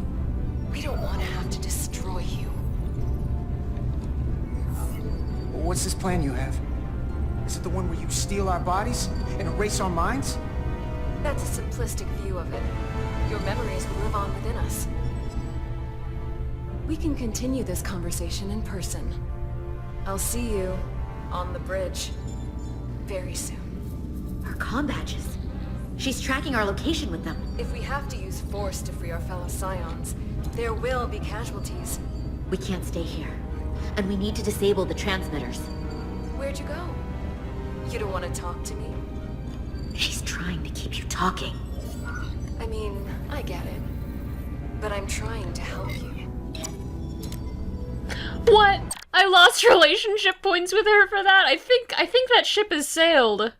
We don't want to have to destroy you. What's this plan you have? Is it the one where you steal our bodies and erase our minds? That's a simplistic view of it. Your memories will live on within us. We can continue this conversation in person. I'll see you on the bridge very soon. Our comm badges. She's tracking our location with them. If we have to use force to free our fellow Scions, there will be casualties. We can't stay here. And we need to disable the transmitters. Where'd you go? You don't want to talk to me? She's trying to keep you talking. I mean, I get it. But I'm trying to help you. What? I lost relationship points with her for that? I think that ship has sailed.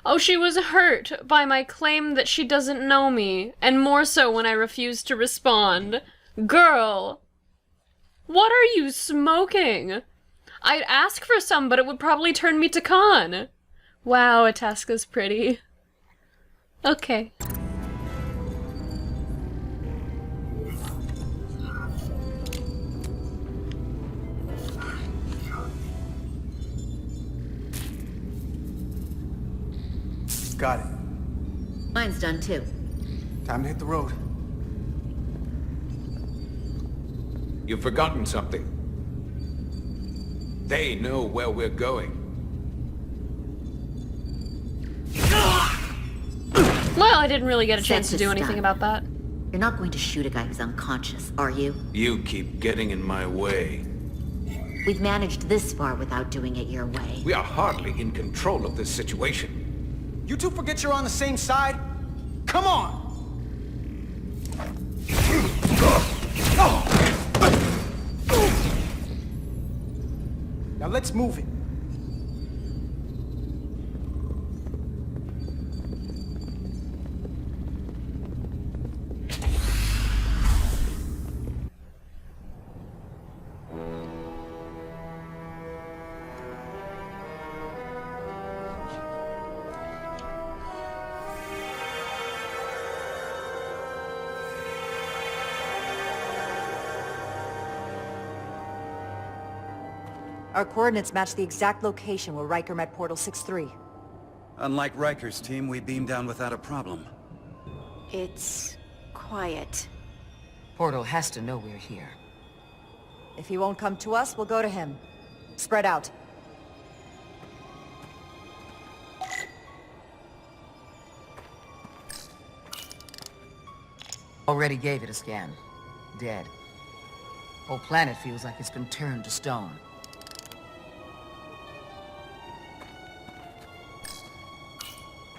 Oh, she was hurt by my claim that she doesn't know me, and more so when I refused to respond. Girl! What are you smoking? I'd ask for some, but it would probably turn me to Khan. Wow, Itasca's pretty. Okay. Got it. Mine's done too. Time to hit the road. You've forgotten something. They know where we're going. Well, I didn't really get a chance to do anything Done. about that. You're not going to shoot a guy who's unconscious, are you? You keep getting in my way. We've managed this far without doing it your way. We are hardly in control of this situation. You two forget you're on the same side? Come on! Now let's move it. Our coordinates match the exact location where Riker met Portal 6-3. Unlike Riker's team, we beamed down without a problem. It's quiet. Portal has to know we're here. If he won't come to us, we'll go to him. Spread out. Already gave it a scan. Dead. Whole planet feels like it's been turned to stone.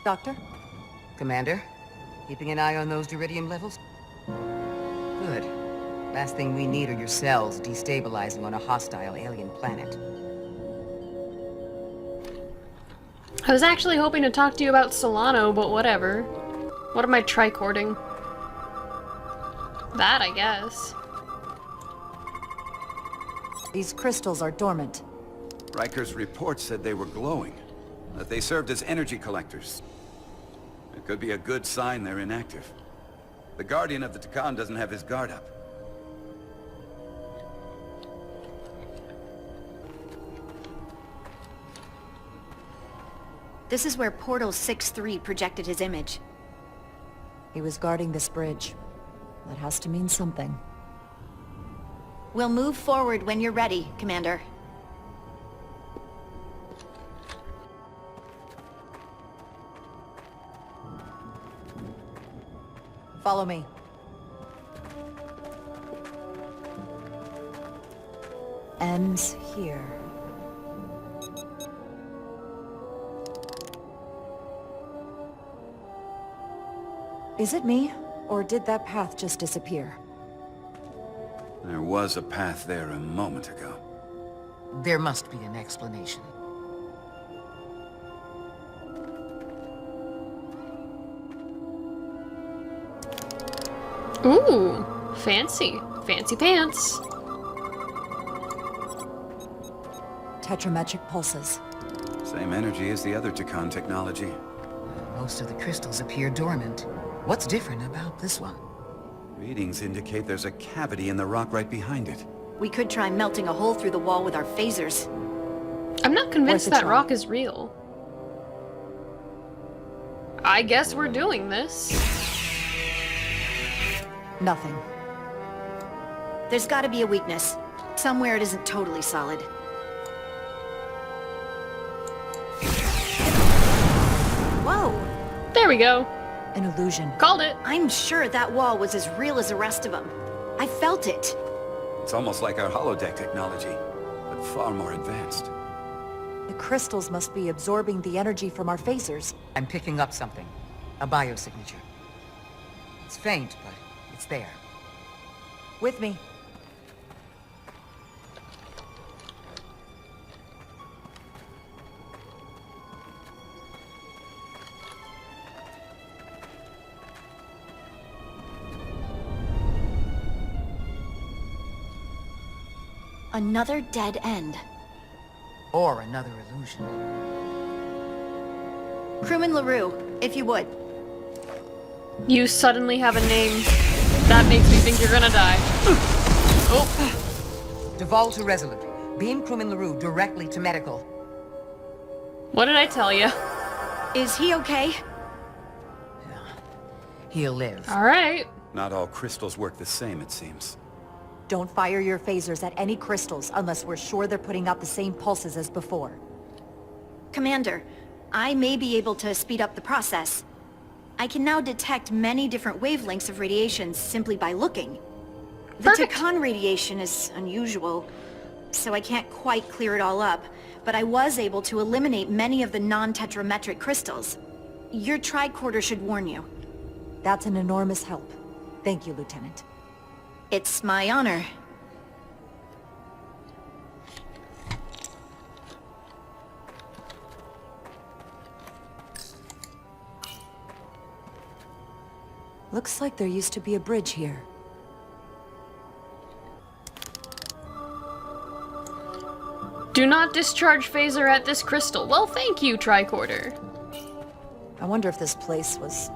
Doctor? Commander? Keeping an eye on those iridium levels? Good. Last thing we need are your cells destabilizing on a hostile alien planet. I was actually hoping to talk to you about Solano, but whatever. What am I tricording? That, I guess. These crystals are dormant. Riker's report said they were glowing, that they served as energy collectors. It could be a good sign they're inactive. The Guardian of the Takan doesn't have his guard up. This is where Portal 6-3 projected his image. He was guarding this bridge. That has to mean something. We'll move forward when you're ready, Commander. Follow me. Ends here. Is it me, or did that path just disappear? There was a path there a moment ago. There must be an explanation. Ooh, fancy. Fancy pants. Tetrametric pulses. Same energy as the other Takan technology. Most of the crystals appear dormant. What's different about this one? Readings indicate there's a cavity in the rock right behind it. We could try melting a hole through the wall with our phasers. I'm not convinced Worth a that try. rock is real. I guess we're doing this. Nothing. There's gotta be a weakness. Somewhere it isn't totally solid. Whoa! There we go. An illusion. Called it. I'm sure that wall was as real as the rest of them. I felt it. It's almost like our holodeck technology, but far more advanced. The crystals must be absorbing the energy from our phasers. I'm picking up something. A biosignature. It's faint, but it's there. With me. Another dead end. Or another illusion. Crewman LaRue, if you would. You suddenly have a name. That makes me think you're gonna die. Oh. Devolve to Resolute. Beam Crewman LaRue directly to medical. What did I tell you? Is he okay? He'll live. Alright. Not all crystals work the same, it seems. Don't fire your phasers at any crystals unless we're sure they're putting out the same pulses as before. Commander, I may be able to speed up the process. I can now detect many different wavelengths of radiation simply by looking. The Takan radiation is unusual, so I can't quite clear it all up, but I was able to eliminate many of the non-tetrametric crystals. Your tricorder should warn you. That's an enormous help. Thank you, Lieutenant. It's my honor. Looks like there used to be a bridge here. Do not discharge phaser at this crystal. Well, thank you, tricorder. I wonder if this place was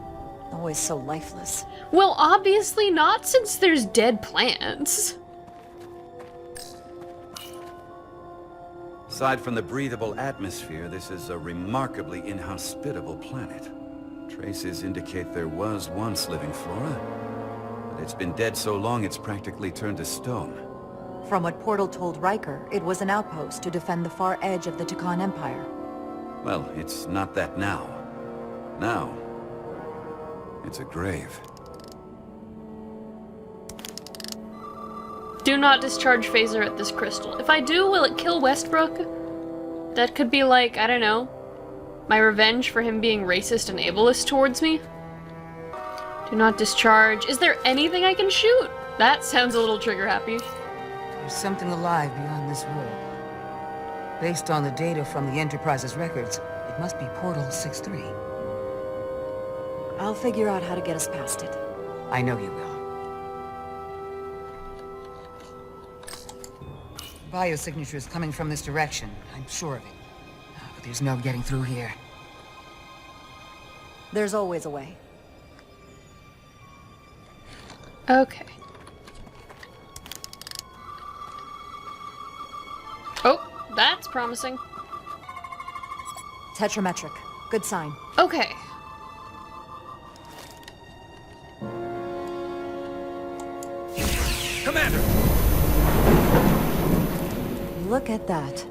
always so lifeless. Well, obviously not, since there's dead plants. Aside from the breathable atmosphere, this is a remarkably inhospitable planet. Traces indicate there was once living flora, but it's been dead so long it's practically turned to stone. From what Portal told Riker, it was an outpost to defend the far edge of the Takan Empire. Well, it's not that now. Now, it's a grave. Do not discharge phaser at this crystal. If I do, will it kill Westbrook? That could be like, I don't know, my revenge for him being racist and ableist towards me? Do not discharge. Is there anything I can shoot? That sounds a little trigger happy. There's something alive beyond this wall. Based on the data from the Enterprise's records, it must be Portal 6-3. I'll figure out how to get us past it. I know you will. Biosignature is coming from this direction. I'm sure of it. But there's no getting through here. There's always a way. Okay. Oh, that's promising. Tetrametric. Good sign. Okay. Commander! Look at that.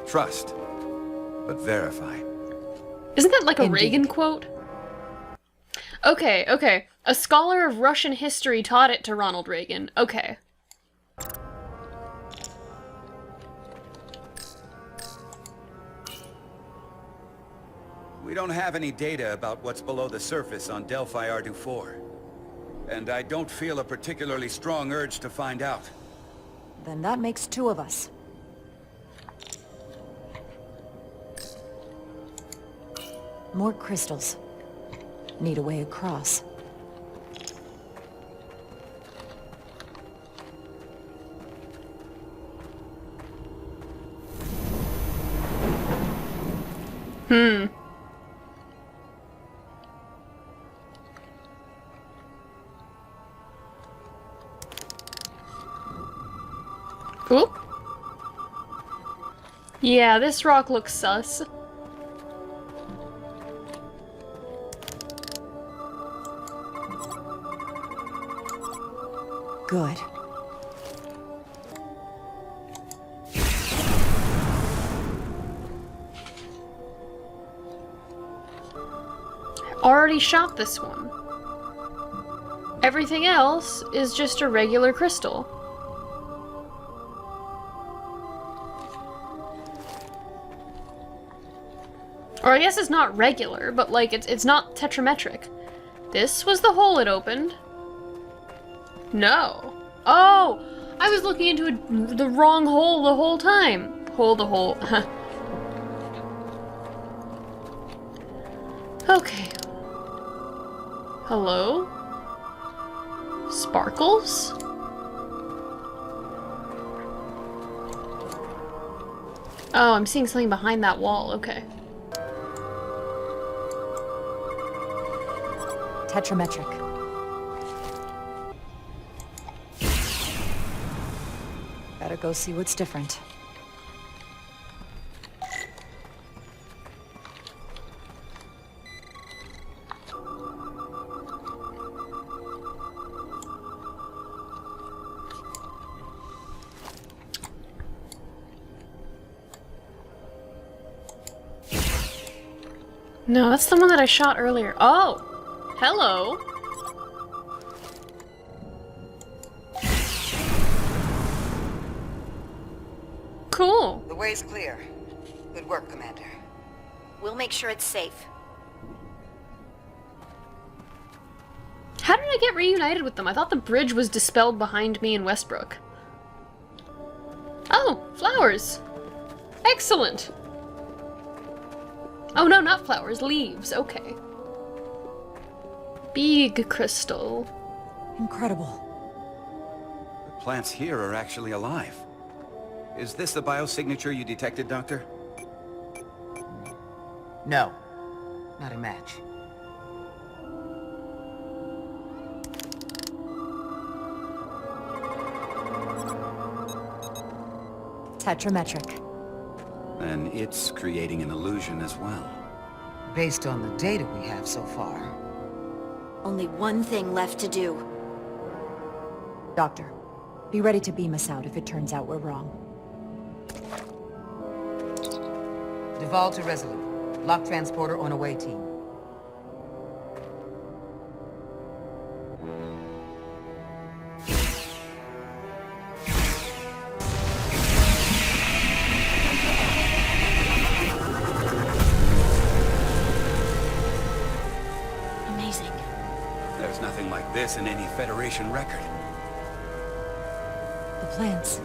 Trust, but verify. Isn't that like a Indeed. Reagan quote? Okay, okay. A scholar of Russian history taught it to Ronald Reagan. Okay. We don't have any data about what's below the surface on Delphi Ardu 4. And I don't feel a particularly strong urge to find out. Then that makes two of us. More crystals. Need a way across. Oop. Yeah, this rock looks sus. Good. Already shot this one. Everything else is just a regular crystal. Or I guess it's not regular, but like it's not tetrametric. This was the hole it opened. No. Oh! I was looking into the wrong hole the whole time. Hole the hole. Okay. Hello? Sparkles? Oh, I'm seeing something behind that wall. Okay. Tetrametric. Better go see what's different. No, that's the one that I shot earlier. Oh! Hello! Cool. The way's clear. Good work, Commander. We'll make sure it's safe. How did I get reunited with them? I thought the bridge was dispelled behind me in Westbrook. Oh, flowers. Excellent. Oh no, not flowers, leaves. Okay. Big crystal. Incredible. The plants here are actually alive. Is this the biosignature you detected, Doctor? No. Not a match. Tetrametric. And it's creating an illusion as well. Based on the data we have so far. Only one thing left to do. Doctor, be ready to beam us out if it turns out we're wrong. Duval to Resolute. Lock transporter on away team. Amazing. There's nothing like this in any Federation record. The plants.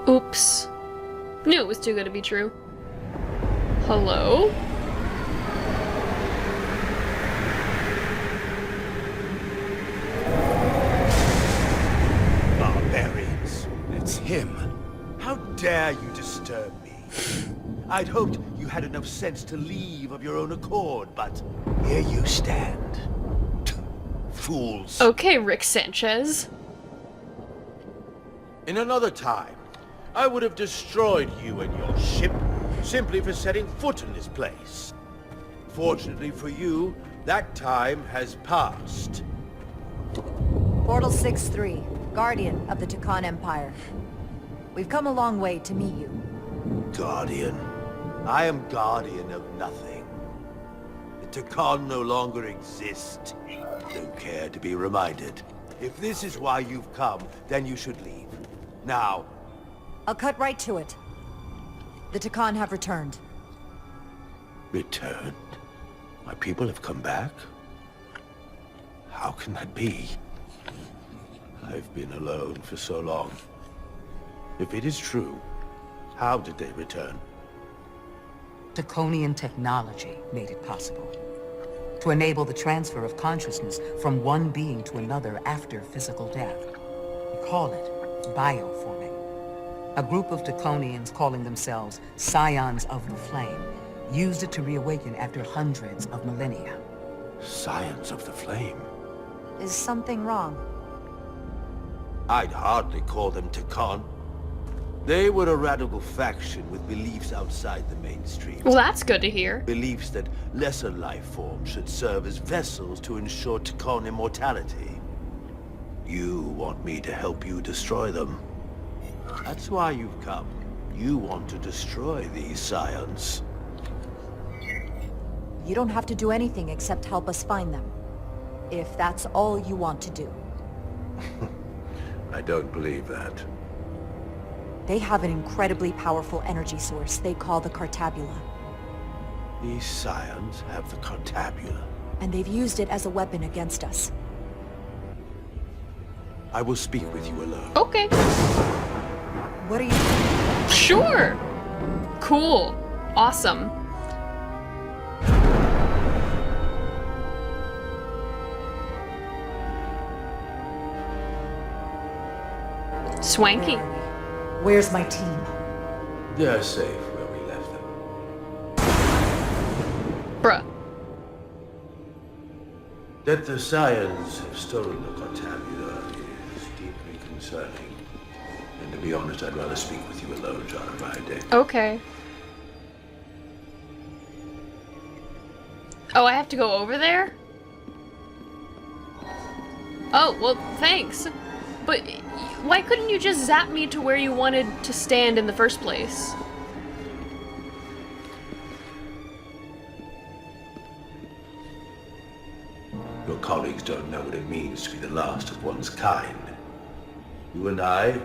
Oops. Knew it was too good to be true. Hello? Barbarians. It's him. How dare you disturb me? I'd hoped you had enough sense to leave of your own accord, but here you stand. Fools. Okay, Rick Sanchez. In another time, I would have destroyed you and your ship simply for setting foot in this place. Fortunately for you, that time has passed. Portal 6-3, Guardian of the Tucon Empire. We've come a long way to meet you. Guardian? I am guardian of nothing. The Tucon no longer exist. Don't care to be reminded. If this is why you've come, then you should leave. Now. I'll cut right to it. The Takan have returned. Returned? My people have come back? How can that be? I've been alone for so long. If it is true, how did they return? Draconian technology made it possible. To enable the transfer of consciousness from one being to another after physical death. We call it bioforming. A group of Draconians calling themselves Scions of the Flame used it to reawaken after hundreds of millennia. Scions of the Flame? Is something wrong? I'd hardly call them Takan. They were a radical faction with beliefs outside the mainstream. Well, that's good to hear. Beliefs that lesser life forms should serve as vessels to ensure Takan immortality. You want me to help you destroy them. That's why you've come. You want to destroy these scions. You don't have to do anything except help us find them. If that's all you want to do. I don't believe that. They have an incredibly powerful energy source they call the Cartabula. These scions have the Cartabula. And they've used it as a weapon against us. I will speak with you alone. Okay. What are you... Sure! Cool. Awesome. Swanky. Where's my team? They're safe where we left them. Bruh. That the scions have stolen the Cartabula is deeply concerning. And to be honest, I'd rather speak with you alone, John Ryder. Okay. Oh, I have to go over there? Oh, well, thanks. But why couldn't you just zap me to where you wanted to stand in the first place? Your colleagues don't know what it means to be the last of one's kind. You and I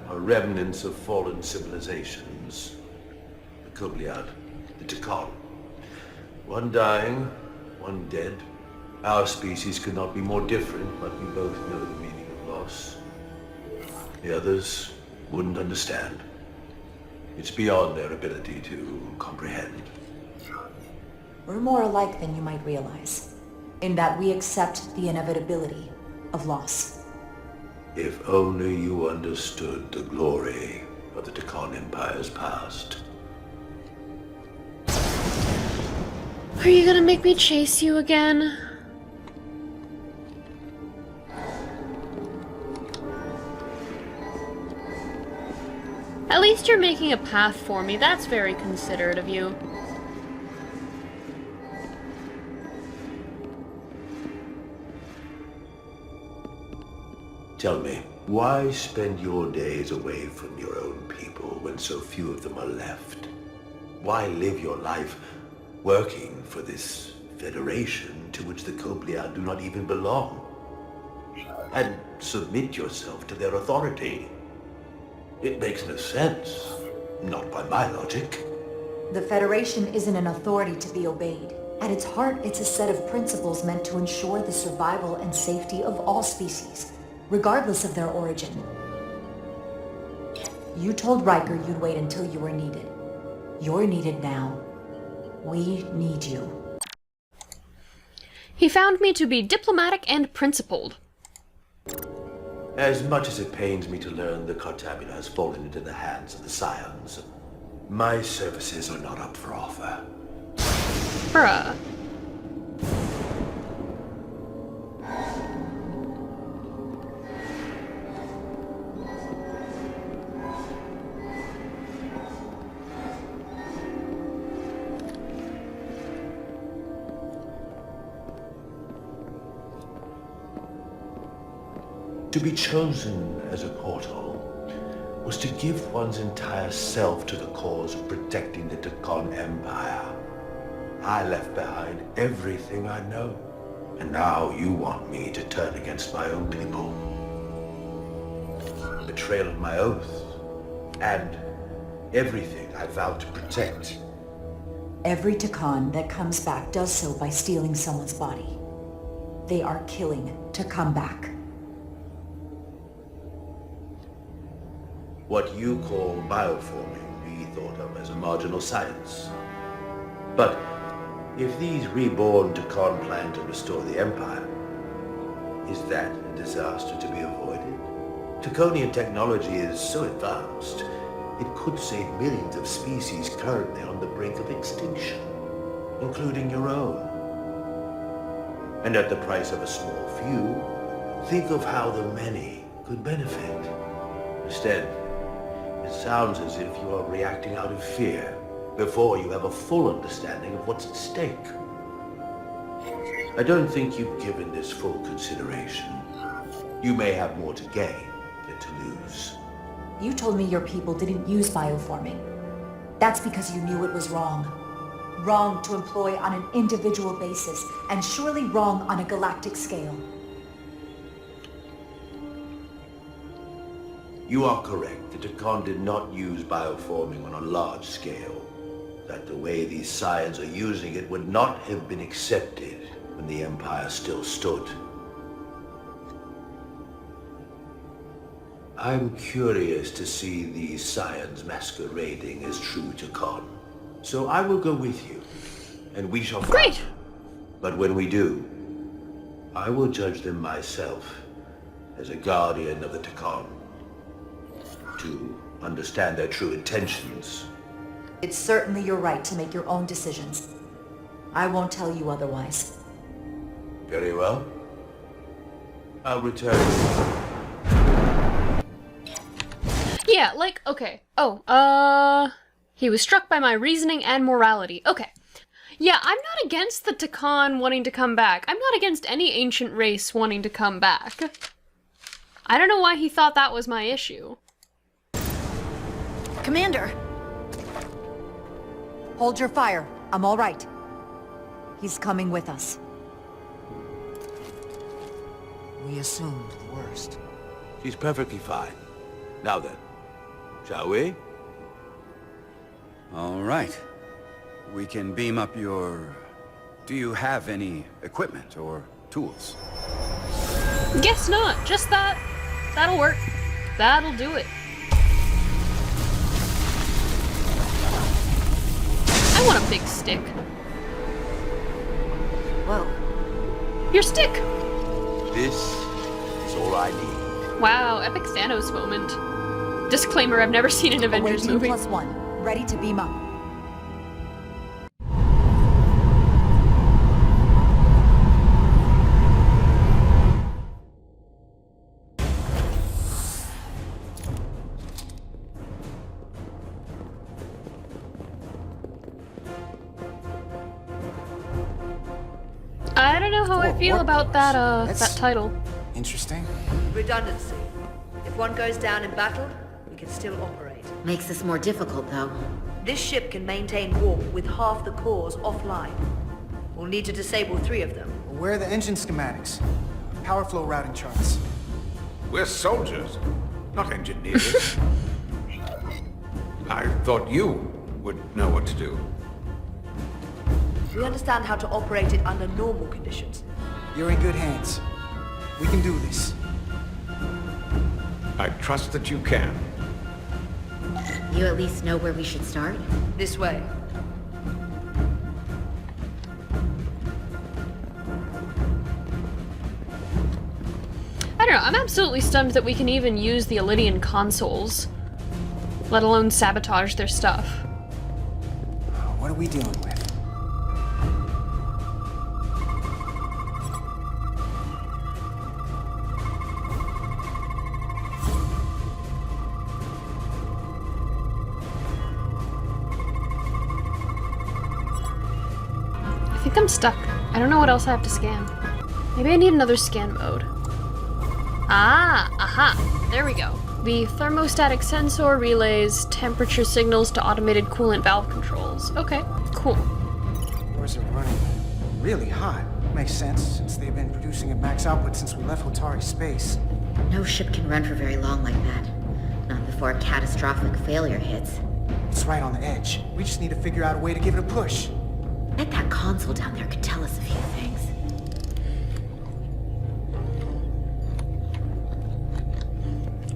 are remnants of fallen civilizations. The Kobliad, the Takan. One dying, one dead. Our species could not be more different, but we both know the meaning of loss. The others wouldn't understand. It's beyond their ability to comprehend. We're more alike than you might realize, in that we accept the inevitability of loss. If only you understood the glory of the Takan Empire's past. Are you gonna make me chase you again? At least you're making a path for me. That's very considerate of you. Tell me, why spend your days away from your own people when so few of them are left? Why live your life working for this federation to which the Kobliad do not even belong? And submit yourself to their authority? It makes no sense. Not by my logic. The Federation isn't an authority to be obeyed. At its heart, it's a set of principles meant to ensure the survival and safety of all species, regardless of their origin. You told Riker you'd wait until you were needed. You're needed now. We need you. He found me to be diplomatic and principled. As much as it pains me to learn the Cartabula has fallen into the hands of the Scions, my services are not up for offer. Bruh. To be chosen as a portal was to give one's entire self to the cause of protecting the Takan Empire. I left behind everything I know, and now you want me to turn against my own people. Betrayal of my oath, and Everything I vowed to protect. Every Takan that comes back does so by stealing someone's body. They are killing to come back. What you call bioforming we thought of as a marginal science. But if these reborn Takan plan to restore the Empire, is that a disaster to be avoided? Taconian technology is so advanced, it could save millions of species currently on the brink of extinction, including your own. And at the price of a small few, think of how the many could benefit. Instead, it sounds as if you are reacting out of fear before you have a full understanding of what's at stake. I don't think you've given this full consideration. You may have more to gain than to lose. You told me your people didn't use bioforming. That's because you knew it was wrong. Wrong to employ on an individual basis, and surely wrong on a galactic scale. You are correct. The Takan did not use bioforming on a large scale. That the way these scions are using it would not have been accepted when the Empire still stood. I'm curious to see these scions masquerading as true Takan. So I will go with you, and we shall fight. Great! But when we do, I will judge them myself as a guardian of the Takan, to understand their true intentions. It's certainly your right to make your own decisions. I won't tell you otherwise. Very well. I'll return. Yeah, like, okay. He was struck by my reasoning and morality. Okay. Yeah, I'm not against the Takan wanting to come back. I'm not against any ancient race wanting to come back. I don't know why he thought that was my issue. Commander! Hold your fire. I'm all right. He's coming with us. We assumed the worst. She's perfectly fine. Now then, shall we? All right. We can beam up your... Do you have any equipment or tools? Guess not. Just that. That'll work. That'll do it. I want a big stick. Whoa. Your stick! This is all I need. Wow, epic Thanos moment. Disclaimer, I've never seen an Avengers movie. +1, ready to beam up. I don't know how I feel about that, that title. Interesting. Redundancy. If one goes down in battle, we can still operate. Makes this more difficult, though. This ship can maintain warp with half the cores offline. We'll need to disable 3 of them. Where are the engine schematics? Power flow routing charts. We're soldiers, not engineers. I thought you would know what to do. We understand how to operate it under normal conditions. You're in good hands. We can do this. I trust that you can. You at least know where we should start? This way. I don't know, I'm absolutely stunned that we can even use the Elydian consoles, let alone sabotage their stuff. What are we dealing with? I think I'm stuck. I don't know what else I have to scan. Maybe I need another scan mode. Ah, aha, there we go. The thermostatic sensor relays temperature signals to automated coolant valve controls. Okay, cool. Cores are running really hot. Makes sense, since they've been producing at max output since we left Otari space. No ship can run for very long like that. Not before a catastrophic failure hits. It's right on the edge. We just need to figure out a way to give it a push. Bet that console down there could tell us a few things.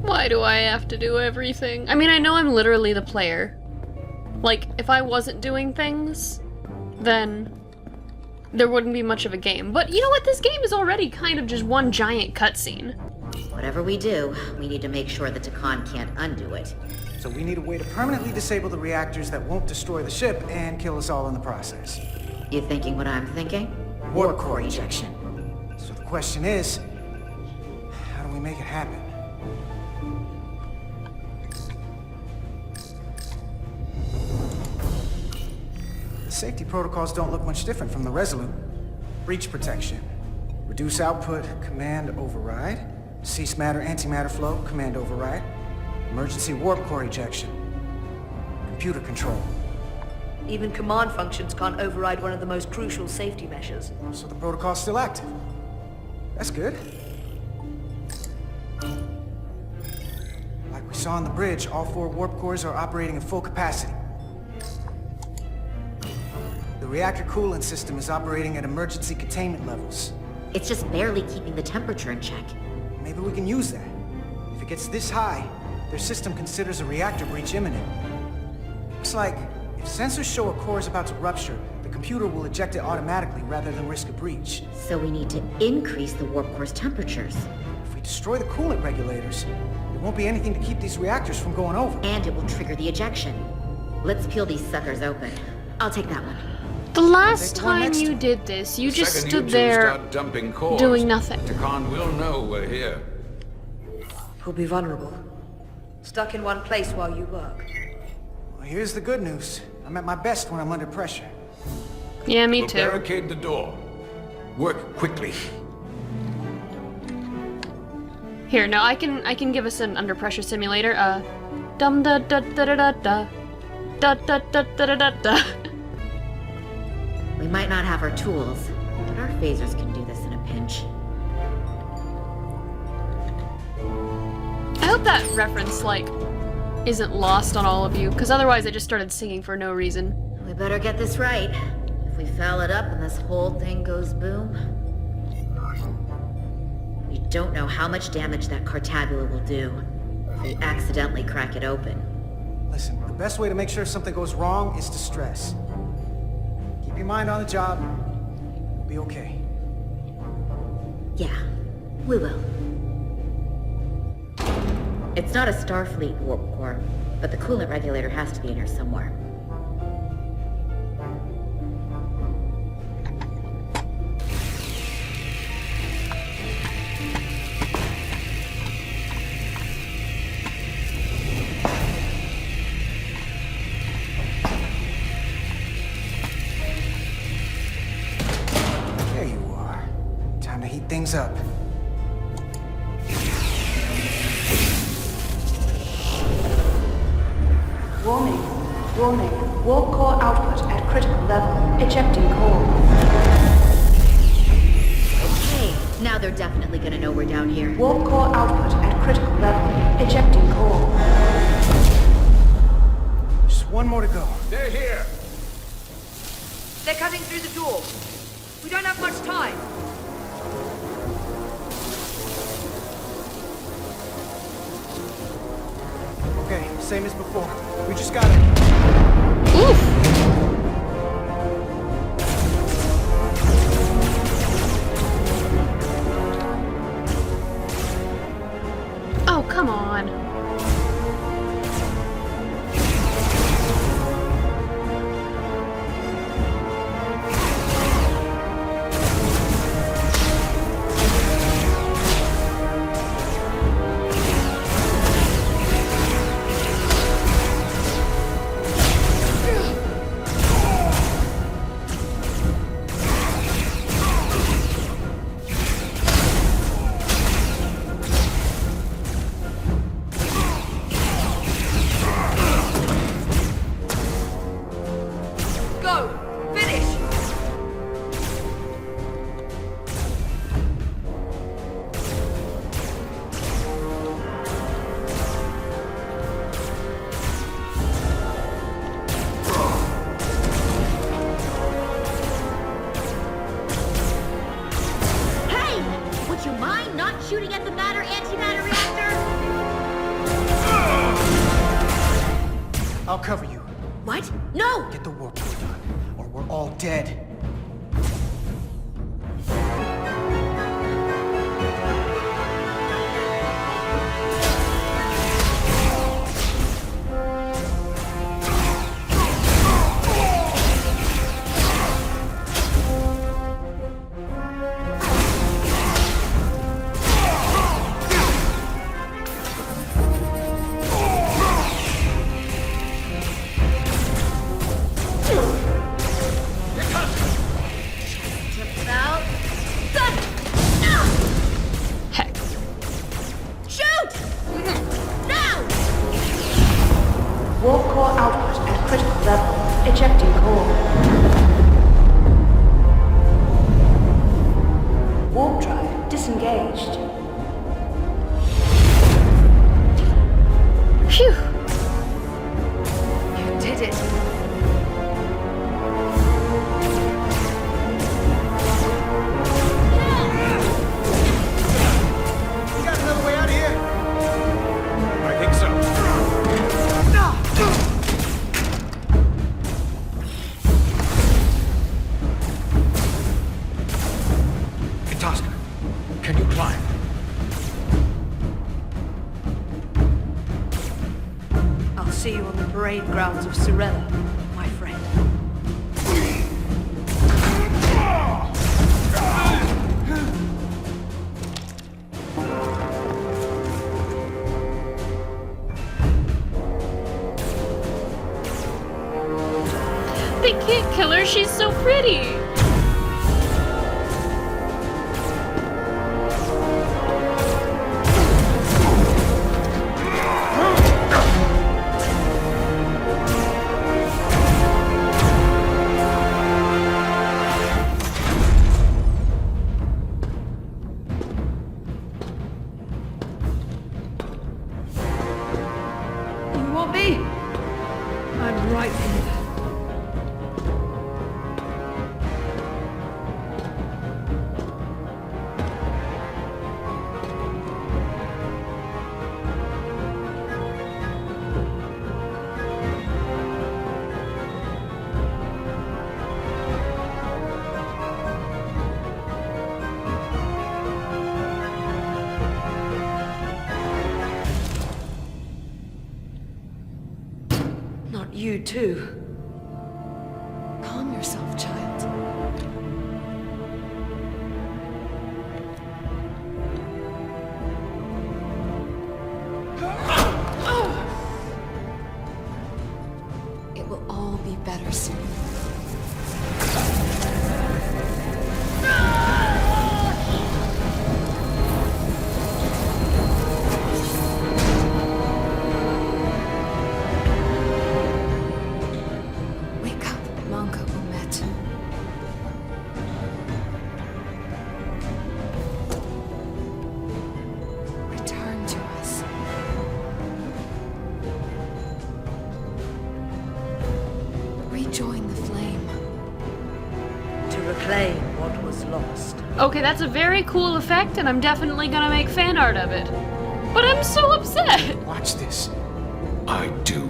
Why do I have to do everything? I mean, I know I'm literally the player. Like, if I wasn't doing things, then there wouldn't be much of a game. But you know what? This game is already kind of just one giant cutscene. Whatever we do, we need to make sure the Takan can't undo it. So we need a way to permanently disable the reactors that won't destroy the ship and kill us all in the process. You thinking what I'm thinking? Warp core ejection. So the question is, how do we make it happen? The safety protocols don't look much different from the Resolute. Breach protection. Reduce output, command override. Cease matter, antimatter flow, command override. Emergency warp core ejection. Computer control. Even command functions can't override one of the most crucial safety measures. So the protocol's still active. That's good. Like we saw on the bridge, all 4 warp cores are operating at full capacity. The reactor coolant system is operating at emergency containment levels. It's just barely keeping the temperature in check. Maybe we can use that. If it gets this high, their system considers a reactor breach imminent. Looks like if sensors show a core is about to rupture, the computer will eject it automatically rather than risk a breach. So we need to increase the warp core's temperatures. If we destroy the coolant regulators, there won't be anything to keep these reactors from going over. And it will trigger the ejection. Let's peel these suckers open. I'll take that one. The last time you did this, you just stood there dumping cores, doing nothing. Takan will know we're here. We'll be vulnerable. Stuck in one place while you work. Well, here's the good news. I'm at my best when I'm under pressure. Yeah, me We'll too. barricade the door. Work quickly. Here, no, I can give us an under pressure simulator. Dum da da da da da da da da da da da da. We might not have our tools, but our phasers can do this in a pinch. I hope that reference, like, isn't lost on all of you, because otherwise I just started singing for no reason. We better get this right. If we foul it up and this whole thing goes boom... We don't know how much damage that Cartabula will do if we accidentally crack it open. Listen, the best way to make sure something goes wrong is to stress. Keep your mind on the job. We'll be okay. Yeah, we will. It's not a Starfleet warp core, but the coolant regulator has to be in here somewhere. There you are. Time to heat things up. Warning. Warning. Warp core output at critical level. Ejecting core. Okay, now they're definitely gonna know we're down here. Warp core output at critical level. Ejecting core. Just one more to go. They're here. They're cutting through the door. We don't have much time. Okay, same as before. We just gotta... Oof! Oh, come on. cover you. What? No! Get the warp core done, or we're all dead. Warp core output at critical level. Ejecting core. Warp drive disengaged. Phew! You did it. You got another way out of here? I think so. Tosca, can you climb? I'll see you on the parade grounds of Sorella, my friend. They can't kill her, she's so pretty! You want me? I'm right here. Not you, too. Calm yourself, child. It will all be better soon. Wake up, Manga Umet. Return to us. Rejoin the flame. To reclaim what was lost. Okay, that's a very cool effect, and I'm definitely gonna make fan art of it. But I'm so upset! Watch this. I do.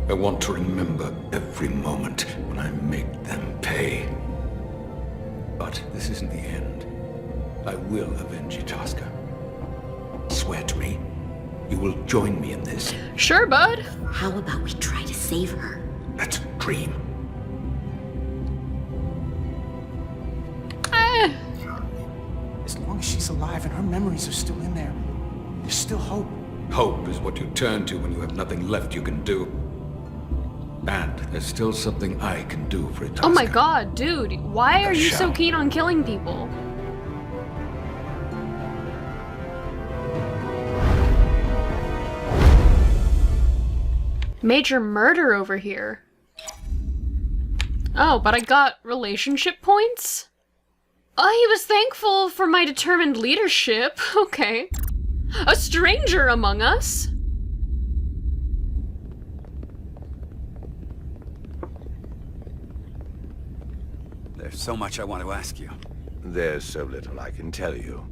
I want to remember every moment when I make them pay. But this isn't the end. I will avenge you, Tosca. Swear to me, you will join me in this. Sure, bud. How about we try to save her? That's a dream. As long as she's alive and her memories are still in there, there's still hope. Hope is what you turn to when you have nothing left you can do. And there's still something I can do for it. Oh my god, dude, why are you so keen on killing people? Major murder over here. Oh, but I got relationship points? Oh, he was thankful for my determined leadership. Okay. A stranger among us? There's so much I want to ask you. There's so little I can tell you.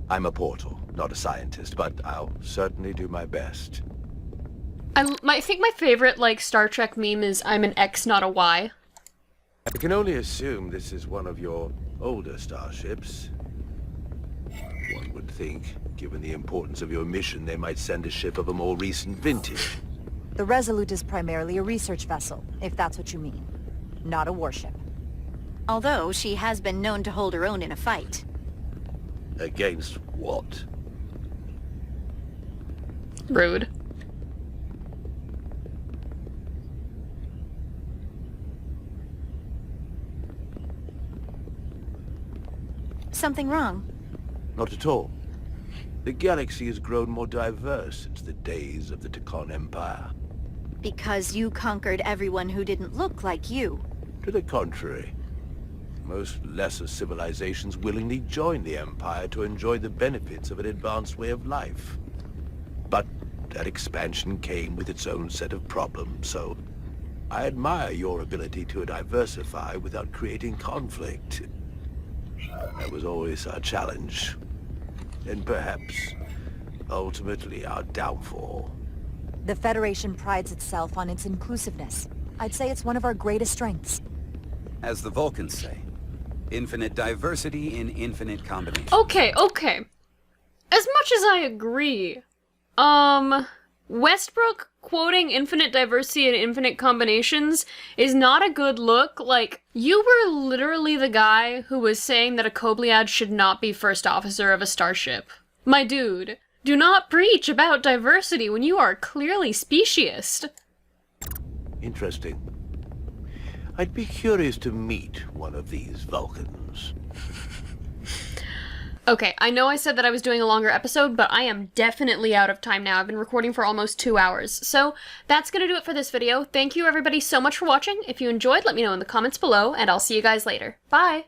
I'm a portal, not a scientist, but I'll certainly do my best. I think my favorite, like, Star Trek meme is I'm an X, not a Y. I can only assume this is one of your older starships. One would think, given the importance of your mission, they might send a ship of a more recent vintage. The Resolute is primarily a research vessel, if that's what you mean. Not a warship. Although she has been known to hold her own in a fight. Against what? Rude. Something wrong? Not at all. The galaxy has grown more diverse since the days of the Tekon Empire. Because you conquered everyone who didn't look like you. To the contrary. Most lesser civilizations willingly joined the Empire to enjoy the benefits of an advanced way of life. But that expansion came with its own set of problems, so I admire your ability to diversify without creating conflict. That was always our challenge. And perhaps, ultimately, our downfall. The Federation prides itself on its inclusiveness. I'd say it's one of our greatest strengths. As the Vulcans say, infinite diversity in infinite combinations. Okay, okay. As much as I agree, Westbrook quoting infinite diversity and infinite combinations is not a good look. Like, you were literally the guy who was saying that a Kobliad should not be first officer of a starship. My dude, do not preach about diversity when you are clearly speciest. Interesting. I'd be curious to meet one of these Vulcans. Okay, I know I said that I was doing a longer episode, but I am definitely out of time now. I've been recording for almost 2 hours. So that's gonna do it for this video. Thank you everybody so much for watching. If you enjoyed, let me know in the comments below, and I'll see you guys later. Bye!